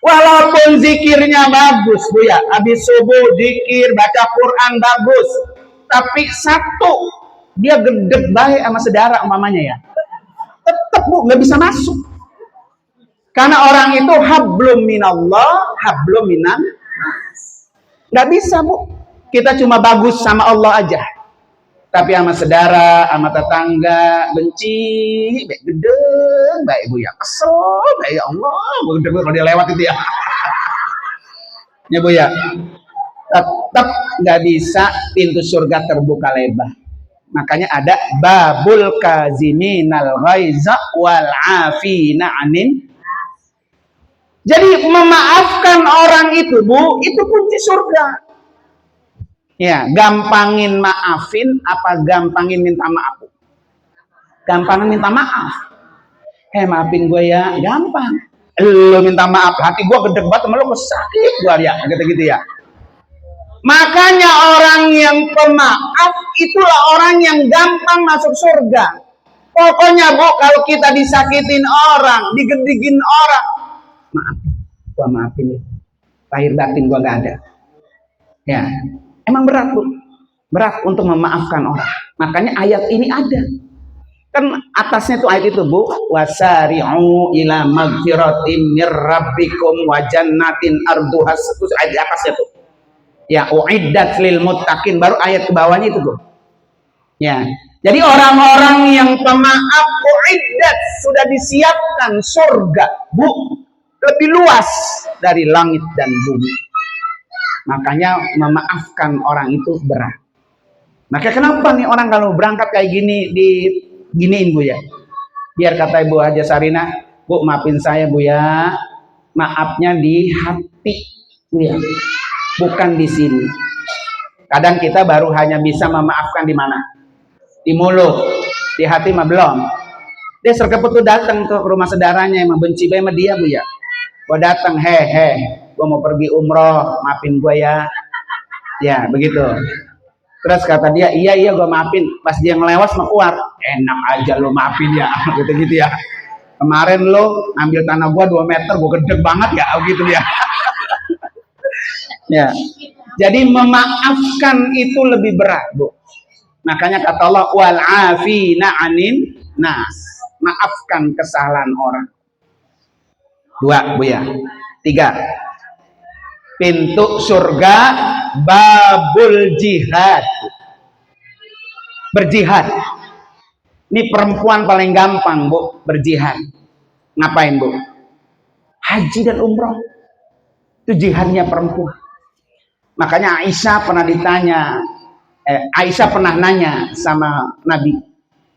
Walaupun zikirnya bagus Bu ya, habis subuh zikir, baca Quran bagus, tapi satu dia gedeg baik sama saudara umpamanya ya, tetap Bu nggak bisa masuk. Karena orang itu hablum minallah, hablum minan nas. Nggak bisa Bu. Kita cuma bagus sama Allah aja. Tapi sama saudara, sama tetangga, benci, baik gedeng, baik Bu ya. Kesel, baik ya Allah. Gedeng kalau dia lewat itu ya. Ya Bu ya. Tetap nggak bisa pintu surga terbuka lebar. Makanya ada babul kaziminal ghaiza wal afina anin. Jadi memaafkan orang itu, Bu, itu kunci surga. Ya, gampangin maafin apa gampangin minta maaf? Gampangin minta maaf. Maafin gue ya, gampang. Lu minta maaf, hati gue gede banget sama lu, sakit gue ya, gitu-gitu ya. Makanya orang yang pemaaf itulah orang yang gampang masuk surga. Pokoknya Bu, kalau kita disakitin orang, digedikin orang, maaf, gua maafin, lahir batin gua gak ada. Ya, emang berat Bu, berat untuk memaafkan orang. Makanya ayat ini ada. Kan atasnya tuh ayat itu Bu, wasari'u ila magfiratin mir rabbikum wa jannatin arduhas, terus ayat di atasnya tuh. Ya, uiddat lil muttaqin, baru ayat ke bawahnya itu Bu. Ya. Jadi orang-orang yang pemaaf uiddat, sudah disiapkan surga, Bu, lebih luas dari langit dan bumi. Makanya memaafkan orang itu berat. Maka kenapa nih orang kalau berangkat kayak gini diginiin Bu ya? Biar kata Ibu Haja Sarina, Bu maafin saya Bu ya. Maafnya di hati Bu ya. Bukan di sini. Kadang kita baru hanya bisa memaafkan di mana? Di mulut, di hati mah belum. Dia serkeput tuh datang tuh ke rumah saudaranya yang membenci sama dia Bu ya. Gua datang, gua mau pergi umroh, maafin gua ya. Ya begitu. Terus kata dia, iya gua maafin. Pas dia ngelewas mau keluar, enak aja lo maafin ya, gitu ya. Kemarin lo ambil tanah gua 2 meter, gua gede banget ya, gitu ya. Ya. Jadi memaafkan itu lebih berat Bu. Makanya kata Allah wal afina anin nas, maafkan kesalahan orang. 2 Bu ya. 3, pintu surga babul jihad, berjihad. Ini perempuan paling gampang Bu berjihad. Ngapain Bu? Haji dan umroh, itu jihadnya perempuan. Makanya Aisyah pernah nanya sama Nabi,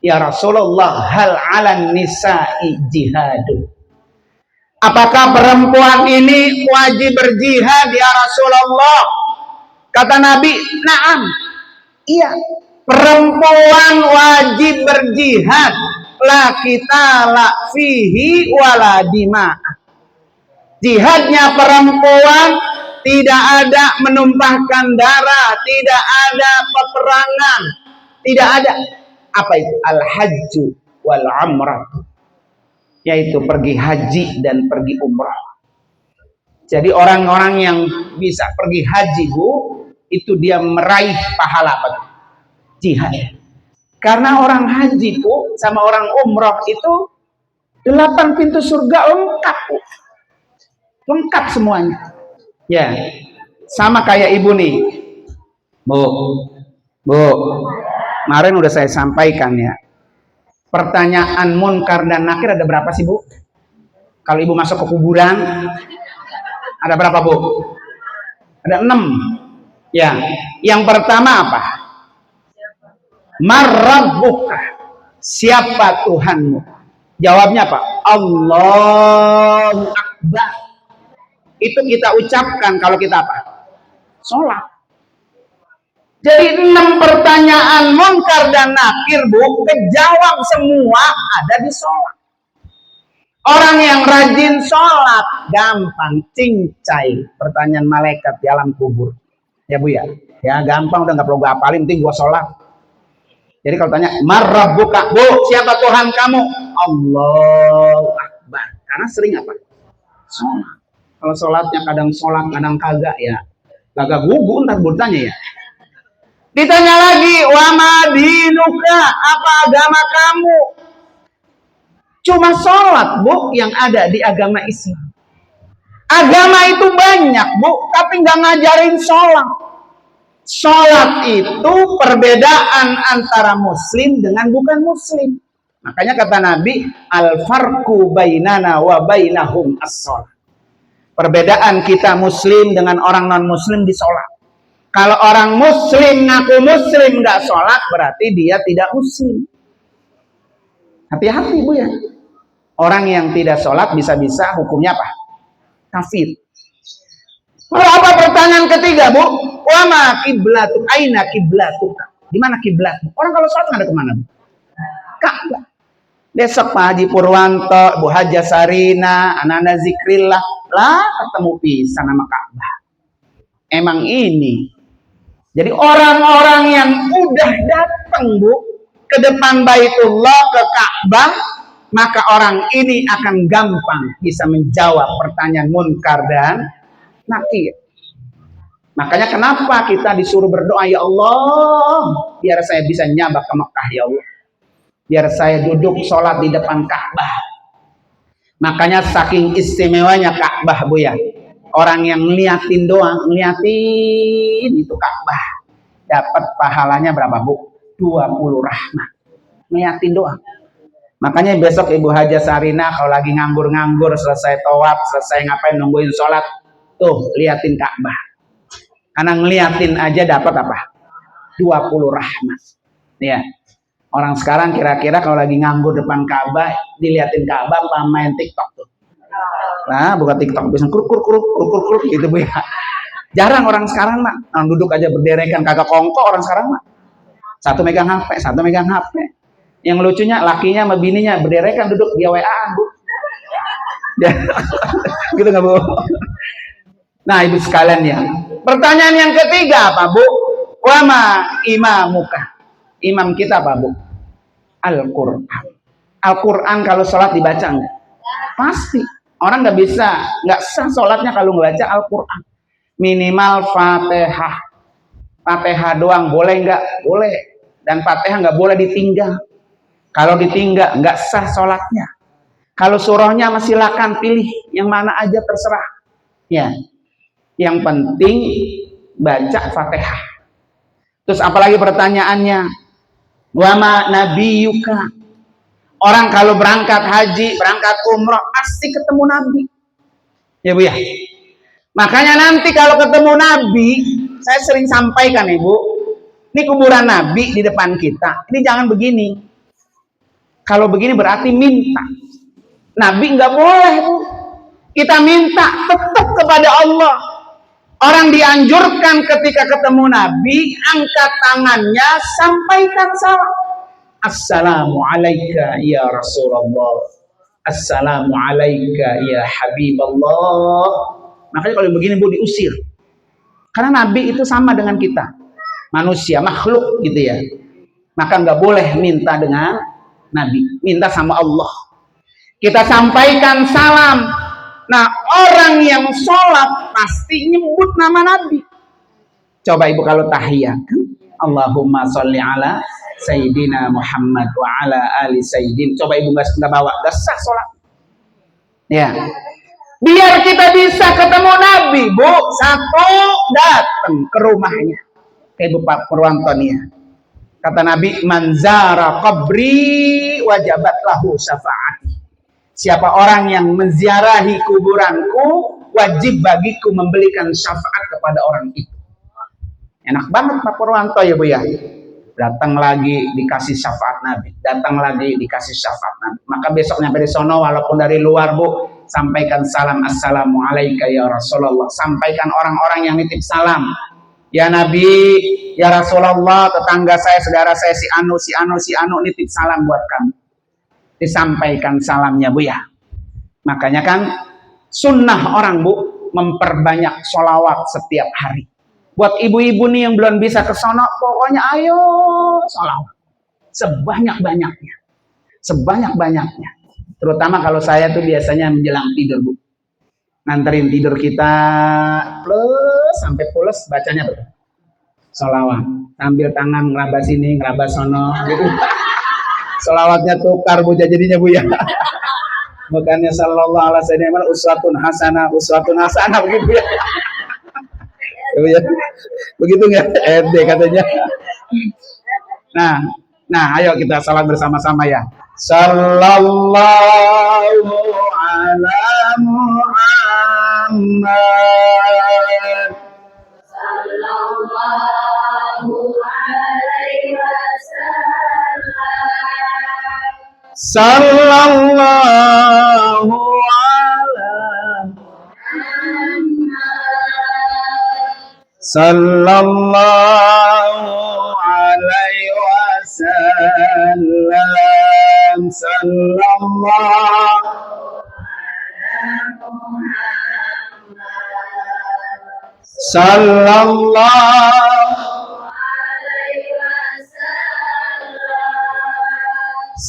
ya Rasulullah, hal 'alan nisa'i jihadu? Apakah perempuan ini wajib berjihad ya Rasulullah? Kata Nabi, na'am. Iya, perempuan wajib berjihad. La qitala fihi wala dima. Jihadnya perempuan tidak ada menumpahkan darah, tidak ada peperangan, tidak ada. Apa itu? Al-hajju wal umrah, yaitu pergi haji dan pergi umrah. Jadi orang-orang yang bisa pergi haji Bu, itu dia meraih pahala apa? Jihad. Karena orang haji Bu sama orang umrah itu 8 pintu surga lengkap Bu. Lengkap semuanya. Ya, sama kayak ibu nih, Bu. Kemarin udah saya sampaikan ya. Pertanyaan munkar dan nakir ada berapa sih Bu? Kalau ibu masuk ke kuburan, ada berapa Bu? Ada 6. Ya, yang pertama apa? Marrabbuka, siapa Tuhanmu? Jawabnya apa? Allahu Akbar. Itu kita ucapkan kalau kita apa? Sholat. Jadi 6 pertanyaan munkar dan nakir Bu, kejawab semua ada di sholat. Orang yang rajin sholat gampang cincai pertanyaan malaikat di alam kubur. Ya Bu ya. Ya gampang, udah nggak perlu gue hafalin, penting gue sholat. Jadi kalau tanya marrabbuka, Bu, siapa Tuhan kamu? Allahu Akbar. Karena sering apa? Sholat. Kalau sholatnya kadang sholat, kadang kagak ya. Kagak gugu ntar bertanya ya. Ditanya lagi, wa madinuka, apa agama kamu? Cuma sholat Bu yang ada di agama Islam. Agama itu banyak Bu, tapi nggak ngajarin sholat. Sholat itu perbedaan antara muslim dengan bukan muslim. Makanya kata Nabi, al-farqu bainana wa bainahum as-sholat. Perbedaan kita muslim dengan orang non-muslim di sholat. Kalau orang muslim ngaku muslim nggak sholat, berarti dia tidak muslim. Hati-hati Bu ya. Orang yang tidak sholat bisa-bisa hukumnya apa? kafir. Lalu apa pertanyaan ketiga, Bu? Wa ma kiblatuk? Aina kiblatuk? Di mana kiblatmu? Orang kalau sholat ada kemana, Bu? Ka'bah. Besok Pak Haji Purwanto, Bu Haja Sarina, anak-anak zikrillah, lah ketemu pisan sama Ka'bah. Emang ini. Jadi orang-orang yang udah datang, Bu, ke depan Baitullah, ke Ka'bah, maka orang ini akan gampang bisa menjawab pertanyaan munkar dan nakir. Makanya kenapa kita disuruh berdoa, ya Allah, biar saya bisa nyabak ke Mekah, ya Allah. Biar saya duduk sholat di depan Ka'bah. Makanya saking istimewanya Ka'bah, Bu ya. Orang yang ngeliatin doang, ngeliatin itu Ka'bah, dapat pahalanya berapa, Bu? 20 rahmat. Ngeliatin doang. Makanya besok Ibu Haja Sarina kalau lagi nganggur-nganggur, selesai tawaf, selesai ngapain, nungguin sholat, tuh liatin Ka'bah. Karena ngeliatin aja dapat apa? 20 rahmat. Ya. Orang sekarang kira-kira kalau lagi nganggur depan Ka'bah, diliatin Ka'bah apa main TikTok tuh. Nah, buka TikTok bisa kur gitu, Bu ya. Jarang orang sekarang, Mak. Orang duduk aja berderekan, kagak kongko orang sekarang, Mak. Satu megang HP. Yang lucunya lakinya sama bininya berderekan duduk dia WA-an, Bu. Gitu nggak, Bu? Nah, Ibu sekalian ya. Pertanyaan yang ketiga apa, Bu? Wa ma imamuka? Imam kita apa, Bu? Al-Quran. Al-Quran kalau sholat dibaca enggak? Pasti. Orang nggak bisa, nggak sah sholatnya kalau ngebaca Al-Quran. Minimal Fatihah. Fatihah doang, boleh nggak? Boleh. Dan Fatihah nggak boleh ditinggal. Kalau ditinggal, nggak sah sholatnya. Kalau surahnya masih silakan pilih yang mana aja terserah. Ya. Yang penting baca Fatihah. Terus apalagi pertanyaannya? Wa ma nabiyuka? Orang kalau berangkat haji, berangkat umroh, pasti ketemu Nabi. Ya, Bu ya. Makanya nanti kalau ketemu Nabi, saya sering sampaikan, Ibu, ini kuburan Nabi di depan kita. Ini jangan begini. Kalau begini berarti minta. Nabi nggak boleh, Bu. Kita minta tetap kepada Allah. Orang dianjurkan ketika ketemu Nabi, angkat tangannya, sampaikan salam. Assalamualaikum ya Rasulullah. Assalamualaikum ya Habiballah. Makanya kalau begini, Bu, diusir. Karena Nabi itu sama dengan kita. Manusia, makhluk gitu ya. Maka nggak boleh minta dengan Nabi. Minta sama Allah. Kita sampaikan salam. Nah, orang yang sholat pasti nyebut nama Nabi. Coba Ibu kalau tahiyat, Allahumma sholli ala Sayyidina Muhammad wa ala ali Sayyidin. Coba Ibu nggak bawa, nggak sah sholat. Ya, biar kita bisa ketemu Nabi, Bu. Satu, datang ke rumahnya. Kayak Ibu Pak Purwanto nih ya. Kata Nabi, manzara qabri wajabat lahu syafaati. Siapa orang yang menziarahi kuburanku, wajib bagiku memberikan syafaat kepada orang itu. Enak banget Pak Purwanto ya, Bu ya. Datang lagi dikasih syafaat Nabi, datang lagi dikasih syafaat Nabi. Maka besok nyampe di sono, walaupun dari luar, Bu, sampaikan salam, assalamualaikum ya Rasulullah. Sampaikan orang-orang yang nitip salam, ya Nabi, ya Rasulullah, tetangga saya, saudara saya si anu nitip salam buat kamu. Disampaikan salamnya, Bu ya. Makanya kan sunnah orang, Bu, memperbanyak sholawat setiap hari. Buat ibu-ibu nih yang belum bisa ke sono, pokoknya ayo sholawat sebanyak-banyaknya, sebanyak-banyaknya. Terutama kalau saya tuh biasanya menjelang tidur, Bu, nganterin tidur kita plus sampai pulas, bacanya tuh sholawat sambil tangan ngeraba sini ngeraba sono gitu. Sholawatnya tukar, Bu, jadinya, Bu ya. Bukannya sallallahu alaihi wasallam uswatun hasanah begitu ya. Ya, begitu nggak? Katanya. Nah, ayo kita salat bersama-sama ya. Sallallahu ala Muhammad. Sallallahu alaihi wasallam. Sallallahu ala sallallahu alaihi wasallam, sallallahu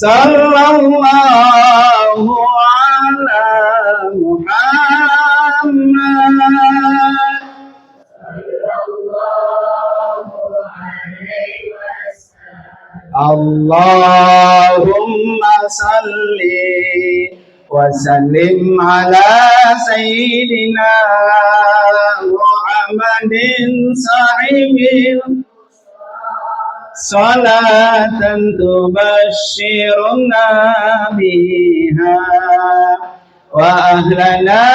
sallallahu ala Muhammad. Allahumma salli wa sallim ala sayyidina Muhammadin sahibil salatan tubashshiruna biha wa ahlana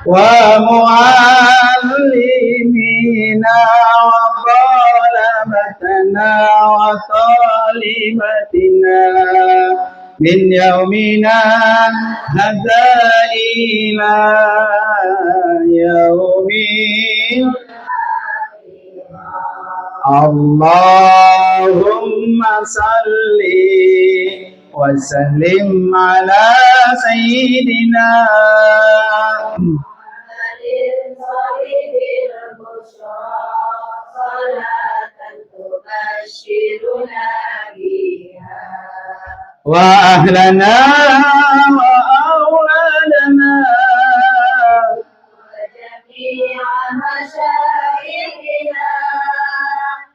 wa muallimina wa talabatana wa talibatina min yaumina hadza ila yaumin. Allahumma salli wa sallim ala sayyidina wa ahlana wa auladana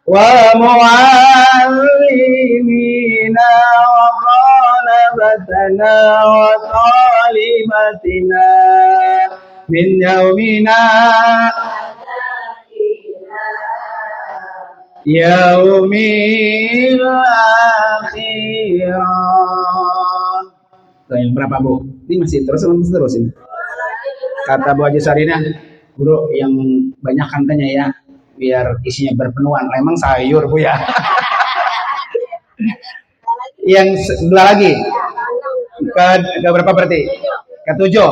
wa muallimina wa talabatana wa talibatina min yaumina yaumil akhirah. Yang berapa, Bu? Ini masih terusin. Kata Bu Haji Sarina, Bro, yang banyak kantanya ya, biar isinya berpenuhan. Memang sayur, Bu ya. Yang sebelah lagi. Ke berapa berarti? Ketujuh.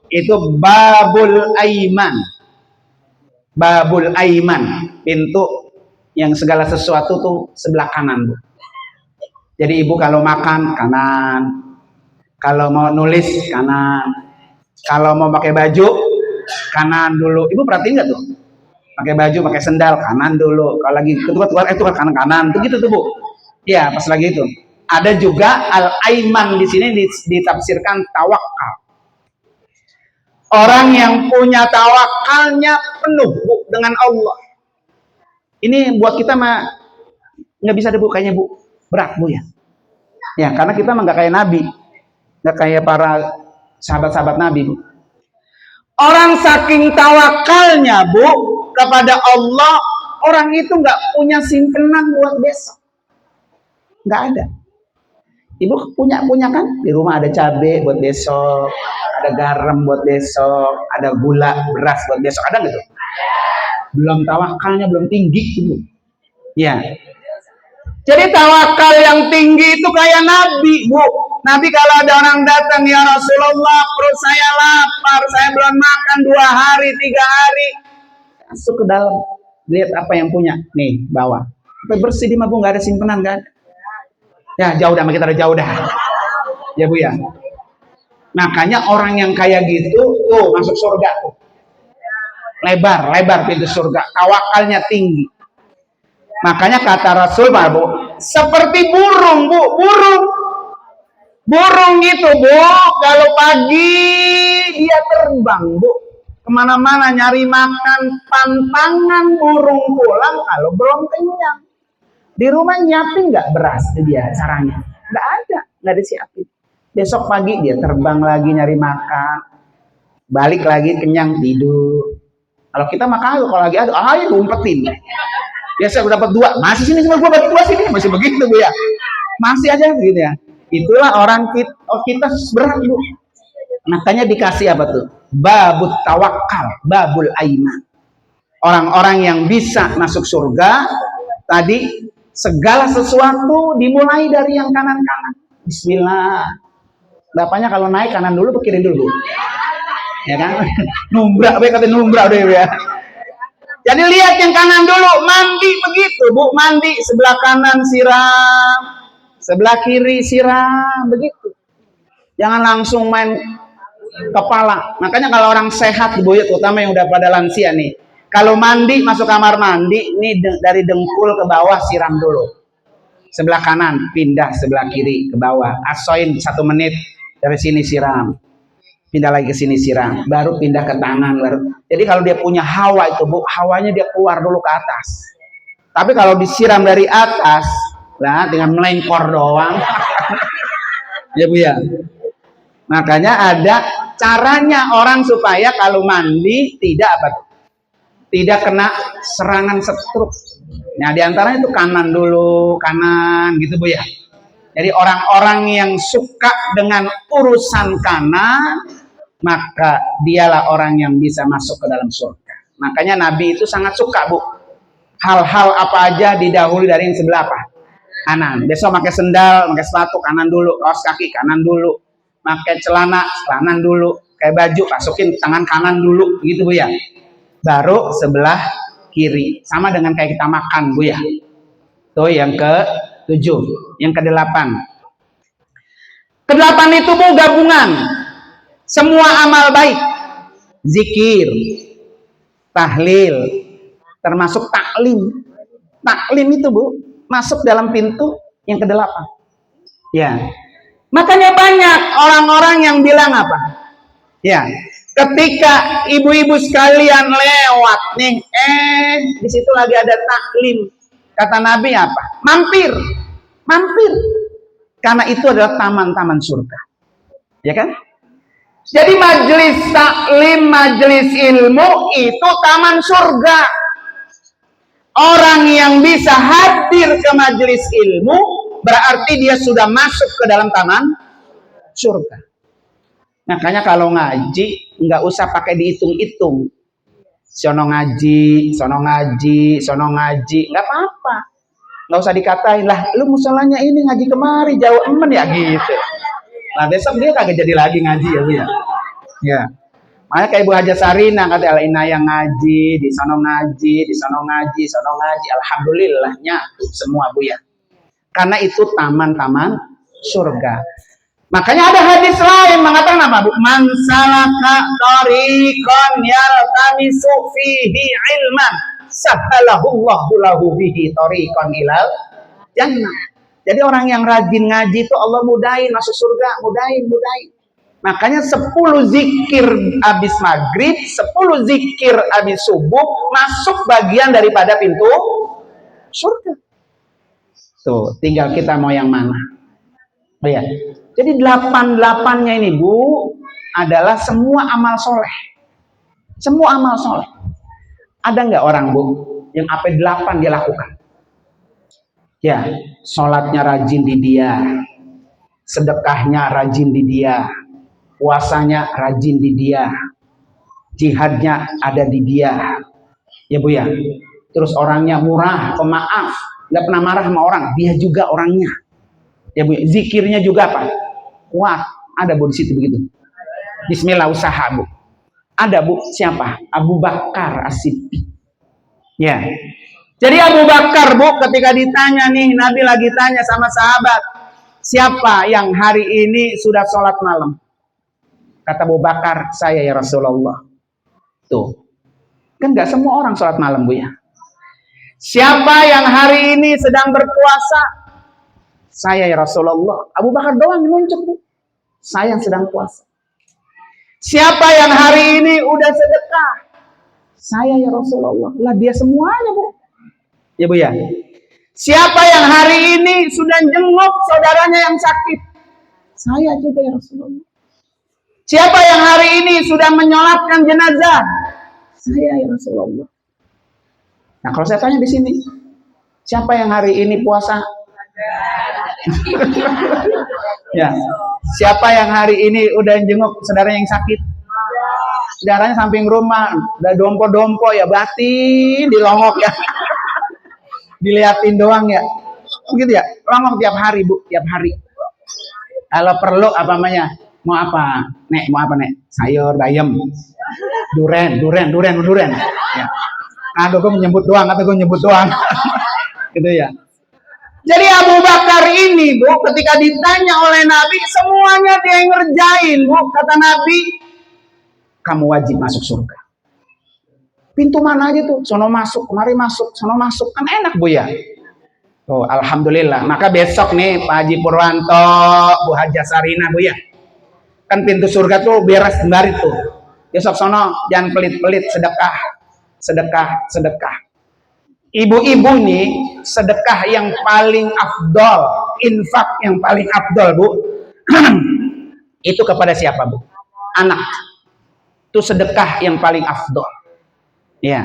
Itu babul aiman. Babul aiman, pintu yang segala sesuatu tuh sebelah kanan, Bu. Jadi ibu kalau makan kanan, kalau mau nulis kanan, kalau mau pakai baju kanan dulu. Ibu perhatiin nggak tuh? Pakai baju, pakai sendal kanan dulu. Kalau lagi keluar itu kanan tuh gitu tuh, Bu. Ya, pas lagi itu. Ada juga al-aiman di sini ditafsirkan tawakal. Orang yang punya tawakalnya penuh, Bu, dengan Allah. Ini buat kita mah nggak bisa deh, Bu, kayaknya, Bu. Berat, Bu ya. Ya, karena kita mah nggak kayak Nabi. Nggak kayak para sahabat-sahabat Nabi, Bu. Orang saking tawakalnya, Bu, kepada Allah, orang itu nggak punya simpenan buat besok. Nggak ada. Ibu punya kan? Di rumah ada cabai buat besok, ada garam buat besok, ada gula, beras buat besok. Ada nggak tuh? Belum tawakalnya, belum tinggi, Ibu. Ya. Jadi tawakal yang tinggi itu kayak Nabi, Bu. Nabi kalau ada orang datang, ya Rasulullah, perut saya lapar, saya belum makan 2 hari, 3 hari. Masuk ke dalam, lihat apa yang punya. Nih, bawa. Sampai bersih di mah, Bu, nggak ada simpenan, kan? Ya, jauh dah, kita udah jauh dah. Ya, Bu ya. Makanya orang yang kayak gitu, tuh masuk surga tuh. Lebar pintu surga, tawakalnya tinggi. Makanya kata Rasul, Pak, Bu, seperti burung, Bu, burung itu, Bu, kalau pagi dia terbang, Bu, kemana-mana nyari makan. Pantangan burung pulang kalau belum kenyang. Di rumah nyiapin nggak beras dia caranya? Nggak ada siapin. Besok pagi dia terbang lagi nyari makan, balik lagi kenyang tidur. Kalau kita makan kalau lagi ada, ayo umpetin. Biasa udah dapat 2, masih sini cuma gua dapat 2 sini, masih begitu, Bu ya. Masih aja gitu ya. Itulah orang kita berat, Bu. Makanya dikasih apa tuh? Babut tawakal, babul aiman. Orang-orang yang bisa masuk surga tadi segala sesuatu dimulai dari yang kanan-kanan. Bismillah. Bapaknya kalau naik kanan dulu, kiri dulu, Bu. Ya kan? Numbrak, kata numbrak deh ya. Jadi lihat yang kanan dulu, mandi begitu, Bu. Mandi sebelah kanan siram, sebelah kiri siram, begitu. Jangan langsung main kepala. Makanya kalau orang sehat, Bu, terutama yang udah pada lansia nih, kalau mandi masuk kamar mandi, nih dari dengkul ke bawah siram dulu. Sebelah kanan pindah sebelah kiri ke bawah. Asoin 1 menit dari sini siram. Pindah lagi ke sini siram, baru pindah ke tangan baru. Jadi kalau dia punya hawa itu, Bu, hawanya dia keluar dulu ke atas. Tapi kalau disiram dari atas, nah dengan melengkor doang. Ya, Bu ya. Makanya ada caranya orang supaya kalau mandi tidak apa tuh? Tidak kena serangan stroke. Nah, diantaranya itu kanan dulu, kanan gitu, Bu ya. Jadi orang-orang yang suka dengan urusan kanan, maka dialah orang yang bisa masuk ke dalam surga. Makanya Nabi itu sangat suka, Bu. Hal-hal apa aja didahului dari yang sebelah apa? Kanan. Besok pakai sendal, pakai sepatu kanan dulu, kaos kaki kanan dulu, pakai celana kanan dulu, kayak baju masukin tangan kanan dulu, gitu, Bu ya. Baru sebelah kiri. Sama dengan kayak kita makan, Bu ya. Tuh yang ke-7, yang ke-8. Ke-8 itu, Bu, gabungan semua amal baik, zikir, tahlil, termasuk taklim. Taklim itu, Bu, masuk dalam pintu yang ke-8. Ya. Makanya banyak orang-orang yang bilang apa? Ya, ketika ibu-ibu sekalian lewat nih, di situ lagi ada taklim. Kata Nabi apa? Mampir. Mampir. Karena itu adalah taman-taman surga. Ya kan? Jadi majelis taklim, majelis ilmu itu taman surga. Orang yang bisa hadir ke majelis ilmu berarti dia sudah masuk ke dalam taman surga. Makanya kalau ngaji nggak usah pakai dihitung-hitung. Sono ngaji, sono ngaji, sono ngaji, nggak apa-apa. Nggak usah dikatain lah, lu musolanya ini ngaji kemari jauh emen ya gitu. Nah besok dia kagak jadi lagi ngaji ya, Bu ya. Ya. Makanya kayak Ibu Haja Sarina kata Alaina yang ngaji, di sono ngaji, di sono ngaji, sono ngaji. Alhamdulillahnya semua, Bu ya. Karena itu taman-taman surga. Makanya ada hadis lain mengatakan apa, Bu? Man salaka tariqan yaltamisu fihi ilman sahalahullahu lahu bihi tariqan ilal jannah. Jadi orang yang rajin ngaji itu Allah mudahin masuk surga, mudahin. Makanya 10 zikir habis maghrib, 10 zikir habis subuh masuk bagian daripada pintu surga. Tuh, tinggal kita mau yang mana. Oh ya. Jadi 8-8-nya ini, Bu, adalah semua amal soleh. Semua amal soleh. Ada nggak orang, Bu, yang apa 8 dia lakukan? Ya, sholatnya rajin di dia, sedekahnya rajin di dia, puasanya rajin di dia, jihadnya ada di dia. Ya, Bu ya. Terus orangnya murah, pemaaf, nggak pernah marah sama orang, dia juga orangnya. Ya, Bu, zikirnya juga apa? Kuat, ada, Bu, di situ begitu. Bismillah usaha, Bu. Ada, Bu, siapa? Abu Bakar As-Siddiq. Ya. Jadi Abu Bakar, Bu, ketika ditanya nih, Nabi lagi tanya sama sahabat, siapa yang hari ini sudah sholat malam? Kata Abu Bakar, saya ya Rasulullah. Tuh. Kan nggak semua orang sholat malam, Bu ya. Siapa yang hari ini sedang berpuasa? Saya ya Rasulullah. Abu Bakar doang yang muncul, Bu. Saya yang sedang puasa. Siapa yang hari ini udah sedekah? Saya ya Rasulullah. Lah dia semuanya, Bu. Ya, Bu ya. Siapa yang hari ini sudah jenguk saudaranya yang sakit? Saya juga ya Rasulullah. Siapa yang hari ini sudah menyolatkan jenazah? Saya ya Rasulullah. Nah, kalau saya tanya di sini, siapa yang hari ini puasa? Ya. Siapa yang hari ini udah jenguk saudara yang sakit? Saudaranya samping rumah, udah dompo-dompo ya, batin dilongok ya. Diliatin doang ya. Begitu ya. Longok tiap hari, Bu, tiap hari. Kalau perlu apa namanya? Mau apa? Nek, mau apa, Nek? Sayur, bayam. Duren. Ya. Atau gue menyebut doang, gitu ya. Jadi Abu Bakar ini, Bu, ketika ditanya oleh Nabi, semuanya dia yang ngerjain, Bu. Kata Nabi, kamu wajib masuk surga. Pintu mana aja tuh? Sono masuk, kemari masuk, sono masuk. Kan enak, Bu ya. Oh, alhamdulillah. Maka besok nih Pak Haji Purwanto, Bu Haja Sarina, Bu ya. Kan pintu surga tuh beres kembali tuh. Besok sono jangan pelit-pelit, sedekah. Ibu-ibu nih sedekah yang paling afdol, infak yang paling afdol, Bu. Itu kepada siapa, Bu? Anak. Itu sedekah yang paling afdol. Ya.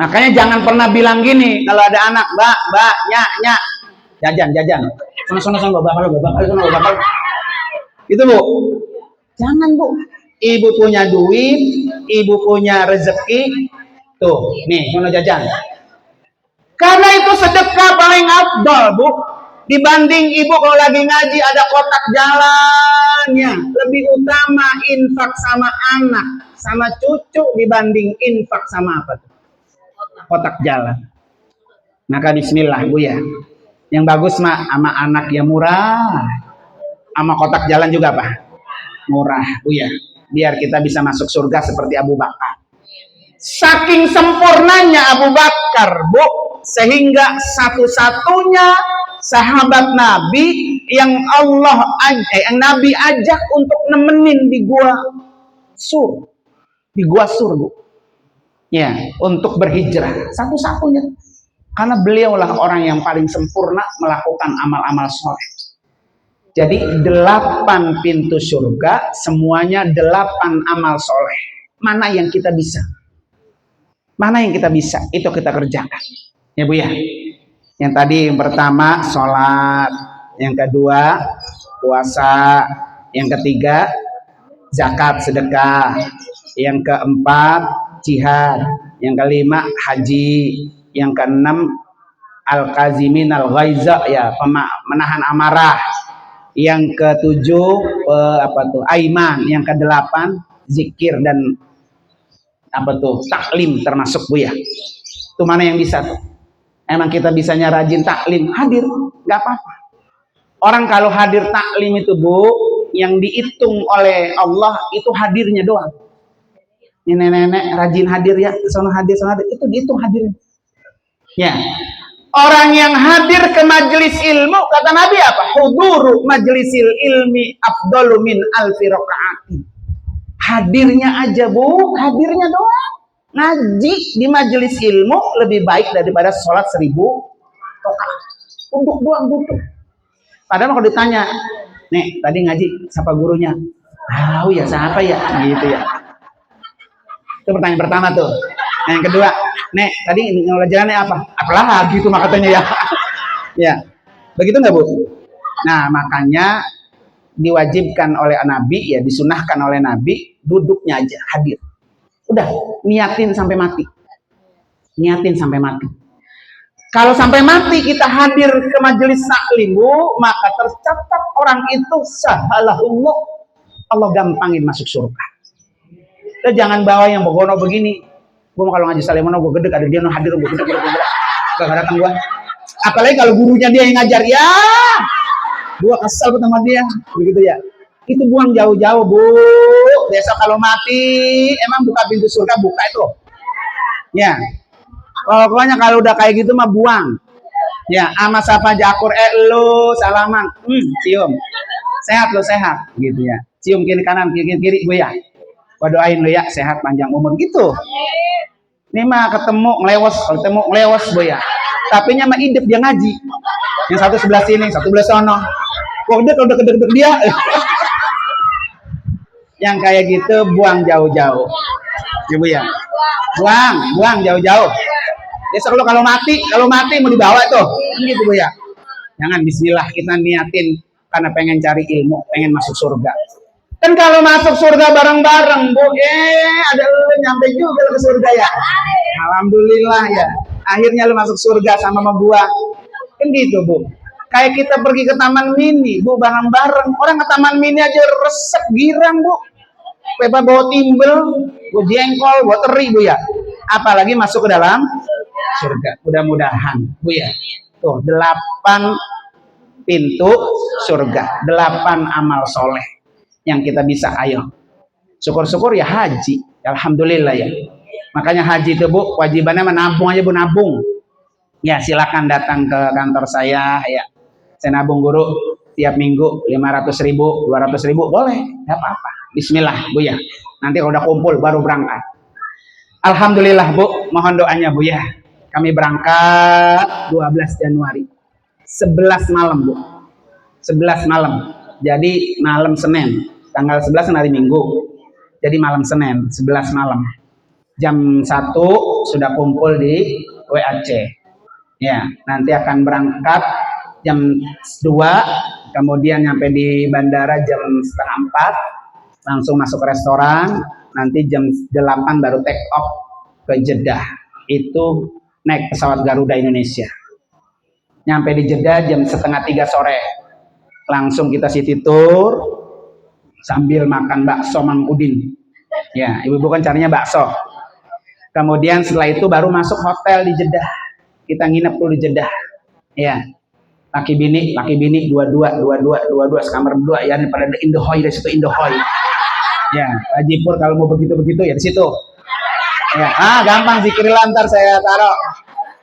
Makanya jangan pernah bilang gini kalau ada anak, Mbak, nyak, jajan. Sono, bakal. Itu, Bu. Jangan, Bu. Ibu punya duit, ibu punya rezeki. Tuh, nih, sono jajan. Karena itu sedekah paling afdol, Bu. Dibanding ibu kalau lagi ngaji ada kotak jalannya. Lebih utama infak sama anak, sama cucu dibanding infak sama apa tuh? Kotak jalan. Maka bismillah, Bu ya. Yang bagus mah sama anak yang murah. Sama kotak jalan juga, Pak. Murah, Bu ya. Biar kita bisa masuk surga seperti Abu Bakar. Saking sempurnanya Abu Bakar, Bu, sehingga satu-satunya sahabat Nabi yang yang Nabi ajak untuk nemenin di gua Sur. Di gua Sur, Bu. Ya, untuk berhijrah. Satu-satunya. Karena beliaulah orang yang paling sempurna melakukan amal-amal soleh. Jadi 8 pintu surga, semuanya 8 amal soleh. Mana yang kita bisa? Itu kita kerjakan. Ya, Bu ya. Yang tadi yang pertama sholat, yang kedua puasa, yang ketiga zakat sedekah, yang keempat jihad, yang kelima haji, yang keenam al-qazimin al-ghaiza, ya, menahan amarah, yang ketujuh aiman, yang kedelapan zikir dan taklim termasuk, Bu ya. Itu mana yang bisa tuh? Emang kita bisanya rajin taklim, hadir, nggak apa-apa. Orang kalau hadir taklim itu, Bu, yang dihitung oleh Allah itu hadirnya doang. Ini nenek-nenek rajin hadir ya, sono hadir, itu dihitung hadirnya. Ya. Orang yang hadir ke majelis ilmu, kata Nabi apa? Huduru majlisil ilmi afdalu min alfi rakaati. Hadirnya aja, Bu, hadirnya doang. Ngaji di majelis ilmu lebih baik daripada sholat 1000 rakaat. Duduk doang, duduk. Padahal kalau ditanya, nih tadi ngaji siapa gurunya? Tahu ya, siapa ya? Gitu ya. Itu pertanyaan pertama tuh. Nah, yang kedua, nek tadi ngelajarannya apa? Apalah gitu makanya ya. Ya. Begitu nggak, Bu? Nah, makanya diwajibkan oleh Nabi, ya disunahkan oleh Nabi, duduknya aja hadir. Udah, niatin sampai mati. Kalau sampai mati kita hadir ke majelis taklim, Bu, maka tercatat orang itu sahalahullah, Allah gampangin masuk surga. Kita jangan bawa yang begono begini. Gua kalau ngaji Salimono gue gede, ada dia no hadir, gue gede. Gak datang gua. Apalagi kalau gurunya dia yang ngajar, ya gua kesel sama dia, begitu ya. Itu buang jauh-jauh, Bu. Besok kalau mati, emang buka pintu surga, buka itu. Ya. Pokoknya kalau udah kayak gitu mah buang. Ya, ama sapa jakur, lu salaman. Cium. Sehat lo, sehat gitu ya. Cium kiri kanan, kiri gue ya. Gua doain lo ya, sehat panjang umur gitu. Ini mah ketemu ngelewos Bu ya. Tapi nya mah hidup dia ngaji. Yang satu sebelah sini, satu sebelah sono. Kok dia kalau deket-deket dia. Yang kayak gitu buang jauh-jauh. Ya, Bu ya. Buang jauh-jauh. Besok lo kalau mati mau dibawa tuh. Gitu, Bu ya. Jangan, bismillah, kita niatin karena pengen cari ilmu, pengen masuk surga. Kan kalau masuk surga bareng-bareng, Bu, ada lo nyampe juga ke surga ya. Alhamdulillah ya. Akhirnya lo masuk surga sama gua. Kan gitu, Bu. Kayak kita pergi ke Taman Mini, Bu, bareng-bareng. Orang ke Taman Mini aja resep girang, Bu. Pepa bawa timbel, bawa jengkol, bawa teri, Bu ya. Apalagi masuk ke dalam surga. Mudah-mudahan, Bu ya. Tuh, 8 pintu surga, 8 amal soleh yang kita bisa. Ayo, syukur-syukur ya haji, alhamdulillah ya. Makanya haji itu, Bu, kewajibannya menabung aja, Bu, nabung. Ya, silakan datang ke kantor saya ya. Saya nabung guru tiap minggu 500.000, 200.000 boleh, nggak apa-apa. Bismillah, Bu ya. Nanti kalau udah kumpul baru berangkat. Alhamdulillah, Bu, mohon doanya, Bu ya. Kami berangkat 12 Januari. 11 malam, Bu. 11 malam. Jadi malam Senin. Tanggal 11 hari Minggu. Jadi malam Senin, 11 malam. Jam 1 sudah kumpul di WAC. Ya, nanti akan berangkat jam 2, kemudian nyampe di bandara jam setengah 4, langsung masuk restoran, nanti jam 8 baru take off ke Jeddah. Itu naik pesawat Garuda Indonesia. Nyampe di Jeddah jam setengah 3 sore. Langsung kita city tour sambil makan bakso Mang Udin. Ya, ibu-ibu kan carinya bakso. Kemudian setelah itu baru masuk hotel di Jeddah. Kita nginep dulu di Jeddah. Ya. Laki bini dua-dua sekamar berdua ya, pada Indohoy, dari situ Indohoy. Ya, Haji Pur kalau mau begitu-begitu ya di situ. Ya, gampang zikirlah, ntar saya taruh.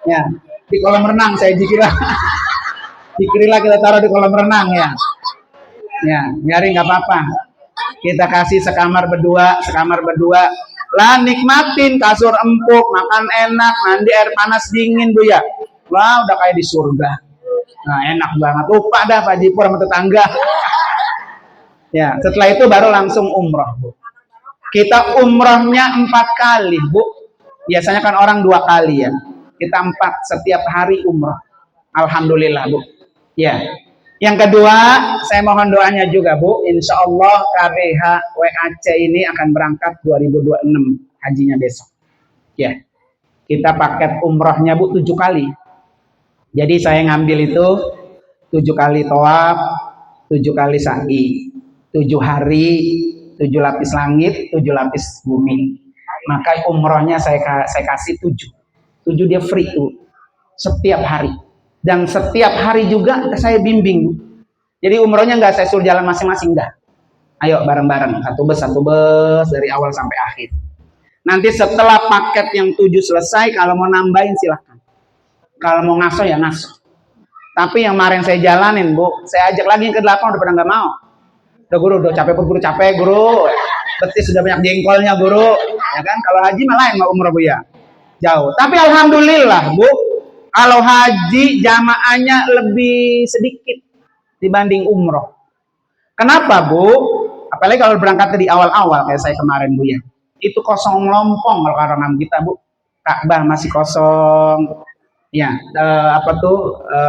Ya, di kolam renang saya zikirlah. Zikirlah kita taruh di kolam renang ya. Ya, nyari nggak apa-apa. Kita kasih sekamar berdua. Lah nikmatin kasur empuk, makan enak, mandi air panas dingin, Bu ya. Wah, udah kayak di surga. Nah, enak banget. Lupa dah Pak Haji Pur sama tetangga. Ya, setelah itu baru langsung umroh, Bu. Kita umrohnya 4 kali, Bu. Biasanya kan orang 2 kali ya. Kita 4, setiap hari umroh. Alhamdulillah, Bu. Ya. Yang kedua, saya mohon doanya juga, Bu. Insya Allah KBH WAC ini akan berangkat 2026 hajinya besok. Ya, kita paket umrohnya, Bu, 7 kali. Jadi saya ngambil itu 7 kali tawaf, 7 kali sa'i, 7 hari, 7 lapis langit, 7 lapis bumi. Maka umrohnya saya kasih 7. 7 dia free tuh setiap hari. Dan setiap hari juga saya bimbing. Jadi umrohnya nggak saya suruh jalan masing-masing, enggak. Ayo bareng-bareng, satu bus dari awal sampai akhir. Nanti setelah paket yang 7 selesai, kalau mau nambahin silahkan. Kalau mau ngaso ya ngaso. Tapi yang kemarin saya jalanin, Bu, saya ajak lagi yang ke-8 udah pada nggak mau. Udah guru, udah capek guru, betis sudah banyak jengkolnya, guru. Ya kan, kalau haji malah lain mau umroh, Bu ya. Jauh. Tapi alhamdulillah, Bu, kalau haji jamaahnya lebih sedikit dibanding umroh. Kenapa, Bu? Apalagi kalau berangkat di awal-awal kayak saya kemarin, Bu ya. Itu kosong melompong kalau orang kita, Bu. Ka'bah masih kosong. Ya,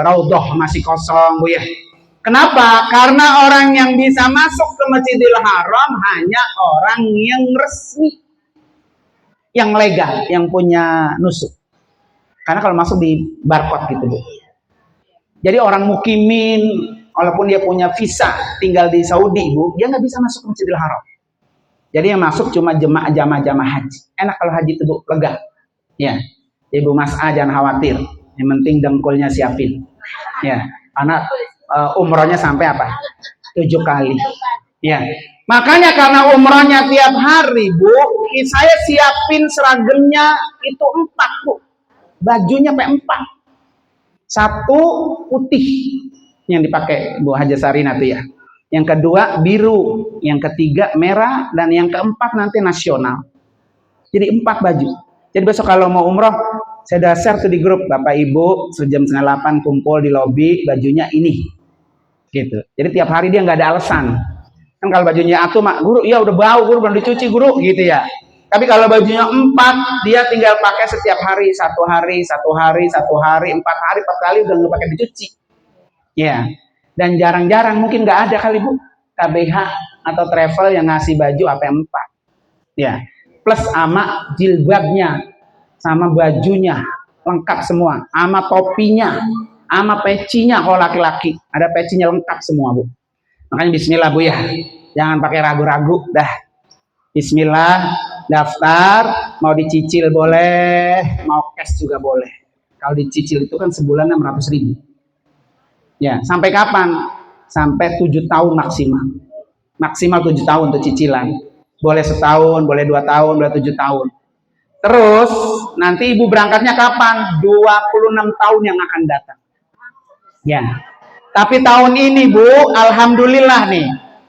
Raudhah masih kosong, Bu ya. Kenapa? Karena orang yang bisa masuk ke Masjidil Haram hanya orang yang resmi, yang legal, yang punya nusuk. Karena kalau masuk di barcode gitu, Bu. Jadi orang mukimin, walaupun dia punya visa tinggal di Saudi, Bu, dia nggak bisa masuk ke Masjidil Haram. Jadi yang masuk cuma jamaah haji. Enak kalau haji itu, Bu, lega. Ya, Ibu Mas A jangan khawatir. Yang penting dengkulnya siapin. Ya, karena umrohnya sampai apa? 7 kali. Ya, makanya karena umrohnya tiap hari, Bu, saya siapin seragamnya itu 4, Bu. Bajunya sampai 4. 1 putih yang dipakai Bu Haja Sarina tuh ya. Yang kedua biru, yang ketiga merah, dan yang keempat nanti nasional. Jadi 4 baju. Jadi besok kalau mau umroh, saya udah share tuh di grup, Bapak Ibu jam 7:30 kumpul di lobi, bajunya ini. Gitu. Jadi tiap hari dia nggak ada alasan. Kan kalau bajunya atuh, Mak, guru, ya udah bau, guru belum dicuci, guru, gitu ya. Tapi kalau bajunya 4, dia tinggal pakai setiap hari, 1 hari, 4 kali udah nggak pakai dicuci. Ya. Dan jarang-jarang, mungkin nggak ada kali, Bu, KBH atau travel yang ngasih baju AP4. Ya. Plus sama jilbabnya, sama bajunya, lengkap semua, sama topinya. sama pecinya kalau laki-laki. Ada pecinya lengkap semua, Bu. Makanya bismillah, Bu ya. Jangan pakai ragu-ragu dah. Bismillah, daftar, mau dicicil boleh, mau cash juga boleh. Kalau dicicil itu kan sebulan 600.000. Ya, sampai kapan? Sampai 7 tahun maksimal. Maksimal 7 tahun untuk cicilan. Boleh setahun, boleh 2 tahun, boleh 7 tahun. Terus nanti ibu berangkatnya kapan? 26 tahun yang akan datang. Ya. Tapi tahun ini, Bu, alhamdulillah nih.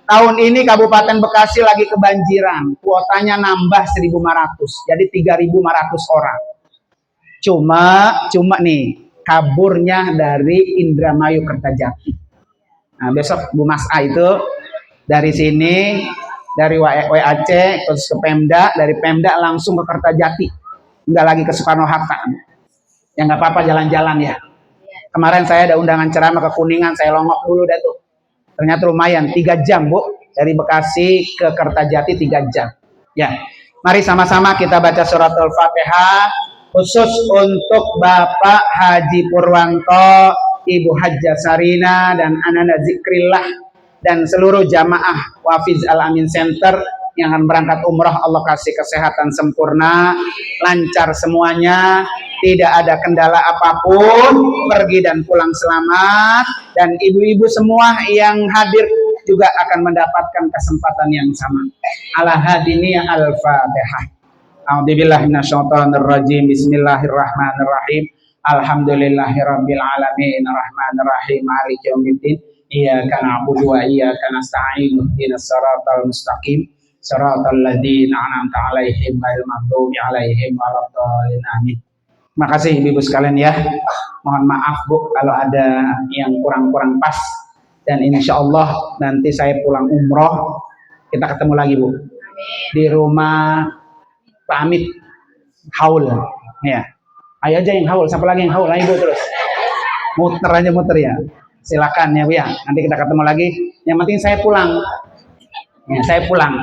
Tahun ini Kabupaten Bekasi lagi kebanjiran. Kuotanya nambah 1.500. Jadi 3.500 orang. Cuma nih kaburnya dari Indramayu Kertajati. Nah, besok Bu Mas A itu dari sini, dari WAC terus ke Pemda, dari Pemda langsung ke Kertajati, nggak lagi ke Soekarno Hatta. Ya nggak apa-apa, jalan-jalan ya. Kemarin saya ada undangan ceramah ke Kuningan, saya longok dulu dah tuh. Ternyata lumayan, 3 jam, Bu, dari Bekasi ke Kertajati 3 jam. Ya, mari sama-sama kita baca surat Al-Fatihah khusus untuk Bapak Haji Purwanto, Ibu Hajjah Sarina, dan Ananda Zikrillah, dan seluruh jamaah Wafiz Al-Amin Center yang akan berangkat umrah. Allah kasih kesehatan sempurna, lancar semuanya, tidak ada kendala apapun, pergi dan pulang selamat, dan ibu-ibu semua yang hadir juga akan mendapatkan kesempatan yang sama. Ala hadiniya al-Fatihah. A'udzubillahi minasyaitonirrajim. Bismillahirrahmanirrahim. Alhamdulillahirabbil alamin arrahmanirrahim maliki yaumiddin. Iyyaka na'budu wa iyyaka nasta'in. Ihdinas siratal mustaqim. Siratal ladzina an'amta 'alaihim ghairil maghdubi 'alaihim waladdallin. Amin. Terima kasih Ibu sekalian ya. Mohon maaf Bu kalau ada yang kurang-kurang pas, dan insya Allah nanti saya pulang umroh kita ketemu lagi Bu di rumah Pak Amit haul ya. Ayo aja yang haul, siapa lagi yang haul? Ayo Bu, terus muter aja muter ya. Silakan ya Bu ya. Nanti kita ketemu lagi. Yang penting saya pulang. Ya, saya pulang.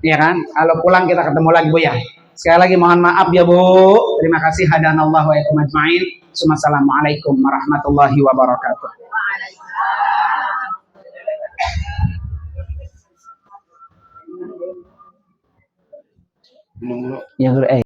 Ya kan? Kalau pulang kita ketemu lagi Bu ya. Sekali lagi mohon maaf ya Bu. Terima kasih. Hadanallahu wa iyyakum ajmain. Assalamualaikum warahmatullahi wabarakatuh. Ya,